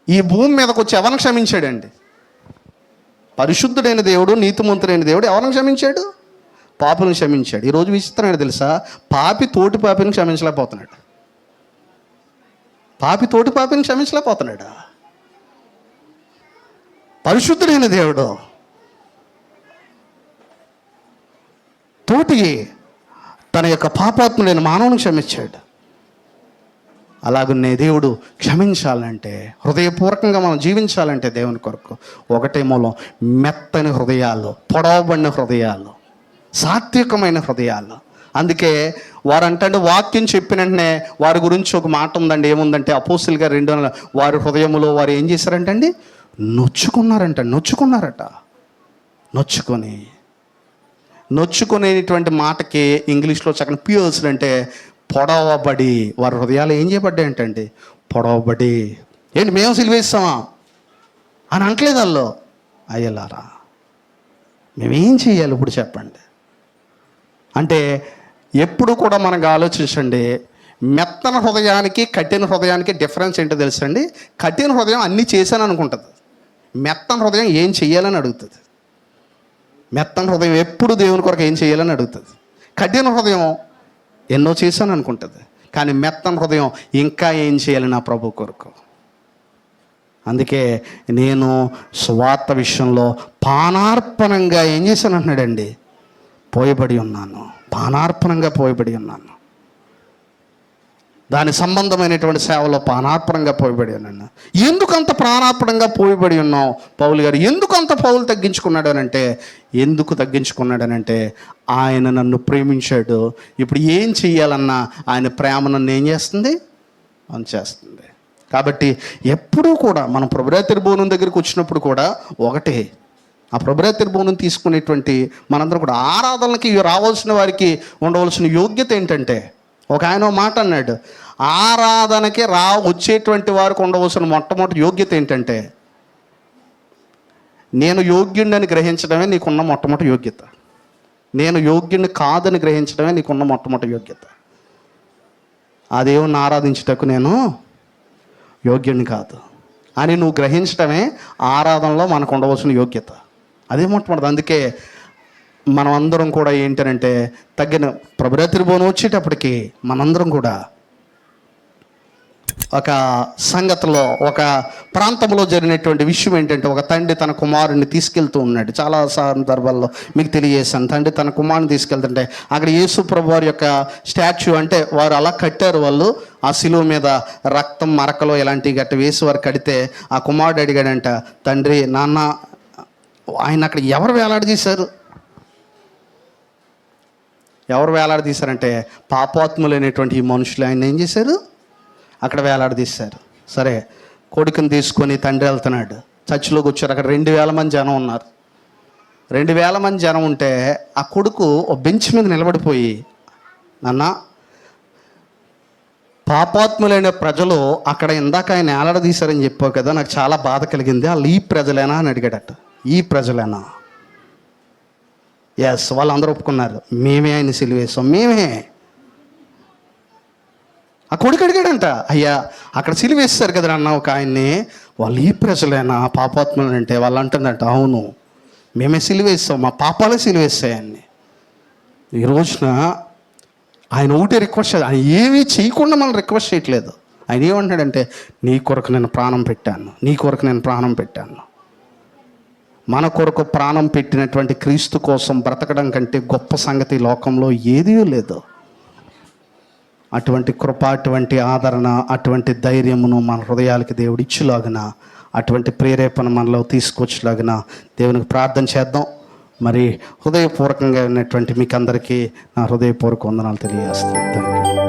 Speaker 1: ఈ భూమి మీదకి వచ్చి ఎవరిని క్షమించాడండి? పరిశుద్ధుడైన దేవుడు, నీతిమంతుడైన దేవుడు ఎవరిని క్షమించాడు? పాపులను క్షమించాడు. ఈరోజు విచిత్రమైన తెలుసా, పాపి తోటి పాపిని క్షమించలేకపోతున్నాడు. పరిశుద్ధుడైన దేవుడు తోటి తన యొక్క పాపాత్ముడైన మానవుని క్షమించాడు. అలాగున్నే దేవుడు క్షమించాలంటే, హృదయపూర్వకంగా మనం జీవించాలంటే దేవుని కొరకు ఒకటే మూలం, మెత్తని హృదయాలు, పొడవబడిన హృదయాలు, సాత్వికమైన హృదయాలు. అందుకే వారు అంటే వాక్యం చెప్పిన వెంటనే వారి గురించి ఒక మాట ఉందండి. ఏముందంటే అపోస్తుల గారు 2 వారి హృదయములో వారు ఏం చేశారంటే అండి, నొచ్చుకునేటువంటి మాటకి ఇంగ్లీష్లో చక్కని పియర్స్డ్ అంటే పొడవబడి, వారి హృదయాలు ఏం చేయబడ్డాయంటండి, పొడవబడి. ఏంటి మేము సిలువేస్తామా అని అంటలేదు వాళ్ళు. అయ్యలారా, మేమేం చేయాలి ఇప్పుడు చెప్పండి అంటే, ఎప్పుడు కూడా మనకు ఆలోచించండి, మెత్తన హృదయానికి కఠిన హృదయానికి డిఫరెన్స్ ఏంటో తెలుసండి. కఠిన హృదయం అన్నీ చేశాను అనుకుంటుంది, మెత్తన హృదయం ఏం చెయ్యాలని అడుగుతుంది. మెత్తన హృదయం ఎప్పుడు దేవుని కొరకు ఏం చేయాలని అడుగుతుంది. కఠిన హృదయం ఎన్నో చేశాను అనుకుంటుంది, కానీ మెత్తన హృదయం ఇంకా ఏం చేయాలి నా ప్రభు కొరకు. అందుకే నేను సువార్త విషయంలో పానార్పణంగా ఏం చేశాను అంటున్నాడండి, పోయబడి ఉన్నాను. దాని సంబంధమైనటువంటి సేవలో పానార్పణంగా పోయబడి ఉన్నాను. ఎందుకంత ప్రాణార్పణంగా పోయబడి ఉన్నావు పౌలు గారు? ఎందుకంత పౌలు ఎందుకు తగ్గించుకున్నాడనంటే ఆయన నన్ను ప్రేమించాడు. ఇప్పుడు ఏం చెయ్యాలన్నా ఆయన ప్రేమ నన్ను ఏం చేస్తుంది, చేస్తుంది. కాబట్టి ఎప్పుడూ కూడా మనం ప్రభురాత్రి భోజనం దగ్గరికి వచ్చినప్పుడు కూడా ఒకటే, ఆ ప్రభురాత్రి భోజనం తీసుకునేటువంటి మనందరం కూడా ఆరాధనలకి రావాల్సిన వారికి ఉండవలసిన యోగ్యత ఏంటంటే, ఒక ఆయన మాట అన్నాడు, ఆరాధనకి వచ్చేటువంటి వారికి ఉండవలసిన మొట్టమొదటి యోగ్యత ఏంటంటే, నేను యోగ్యుడిని గ్రహించడమే నీకున్న మొట్టమొదటి యోగ్యత. నేను యోగ్యుడిని కాదని గ్రహించడమే నీకున్న మొట్టమొదటి యోగ్యత. ఆ దేవుణ్ణి ఆరాధించుటకు నేను యోగ్యుడిని కాదు అని నువ్వు గ్రహించడమే ఆరాధనలో మనకు ఉండవలసిన యోగ్యత. అదే మొట్టమొదటి. అందుకే మనం అందరం కూడా ఏంటంటే, తగ్గిన ప్రభురాత్రి భోజనం వచ్చేటప్పటికి మనందరం కూడా ఒక సంగతిలో, ఒక ప్రాంతంలో జరిగినటువంటి విషయం ఏంటంటే, ఒక తండ్రి తన కుమారుడిని తీసుకెళ్తూ ఉన్నాడు. చాలా సందర్భాల్లో మీకు తెలియజేశాను. తండ్రి తన కుమారుని తీసుకెళ్తుంటే అక్కడ యేసు ప్రభు వారి యొక్క స్టాచ్యూ, అంటే వారు అలా కట్టారు, వాళ్ళు ఆ శిలువ మీద రక్తం మరకలో ఇలాంటివి గట్ట వేసి వారు కడితే ఆ కుమారుడు అడిగాడంట, తండ్రి నాన్న ఆయన అక్కడ ఎవరు వేలాడదీశారు? ఎవరు వేలాడదీశారంటే పాపాత్ములైనటువంటి ఈ మనుషులు ఆయన ఏం చేశారు, అక్కడ వేలాడదీశారు. సరే, కొడుకుని తీసుకొని తండ్రి వెళ్తున్నాడు. చర్చిలోకి వచ్చారు. అక్కడ 2000 మంది జనం ఉన్నారు. 2000 మంది జనం ఉంటే ఆ కొడుకు ఒక బెంచ్ మీద నిలబడిపోయి, నాన్న పాపాత్ములైన ప్రజలు అక్కడ ఇందాక ఆయన వేలాడదీశారని చెప్పావు కదా, నాకు చాలా బాధ కలిగింది. వాళ్ళు ఈ ప్రజలేనా అని అడిగాడట. ఈ ప్రజలేనా? ఎస్, వాళ్ళందరూ ఒప్పుకున్నారు. మేమే ఆయన సిలువేసాం, మేమే. ఆ కొడుకు అడిగాడంట, అయ్యా అక్కడ సిలువేస్తారు కదా అన్న ఒక ఆయన్ని, వాళ్ళు ఈ ప్రజలేనా పాపాత్ములు అంటే? వాళ్ళు అంటుందంట, అవును మేమే సిలువేస్తాం, మా పాపాలే సిలువేస్తాయి ఆయన్ని. ఈ రోజున ఆయన ఒకటే రిక్వెస్ట్, ఆయన ఏమీ చేయకుండా మనం రిక్వెస్ట్ చేయట్లేదు. ఆయన ఏమంటాడంటే, నీ కొరకు నేను ప్రాణం పెట్టాను. మన కొరకు ప్రాణం పెట్టినటువంటి క్రీస్తు కోసం బ్రతకడం కంటే గొప్ప సంగతి లోకంలో ఏదీ లేదు. అటువంటి కృప, అటువంటి ఆదరణ, అటువంటి ధైర్యమును మన హృదయాలకి దేవుడు ఇచ్చులాగున అటువంటి ప్రేరేపణ మనలో తీసుకొచ్చేలాగిన దేవునికి ప్రార్థన చేద్దాం. మరి హృదయపూర్వకంగా ఉన్నటువంటి మీకు అందరికీ నా హృదయపూర్వక వందనాలు తెలియజేస్తాను. Thank you.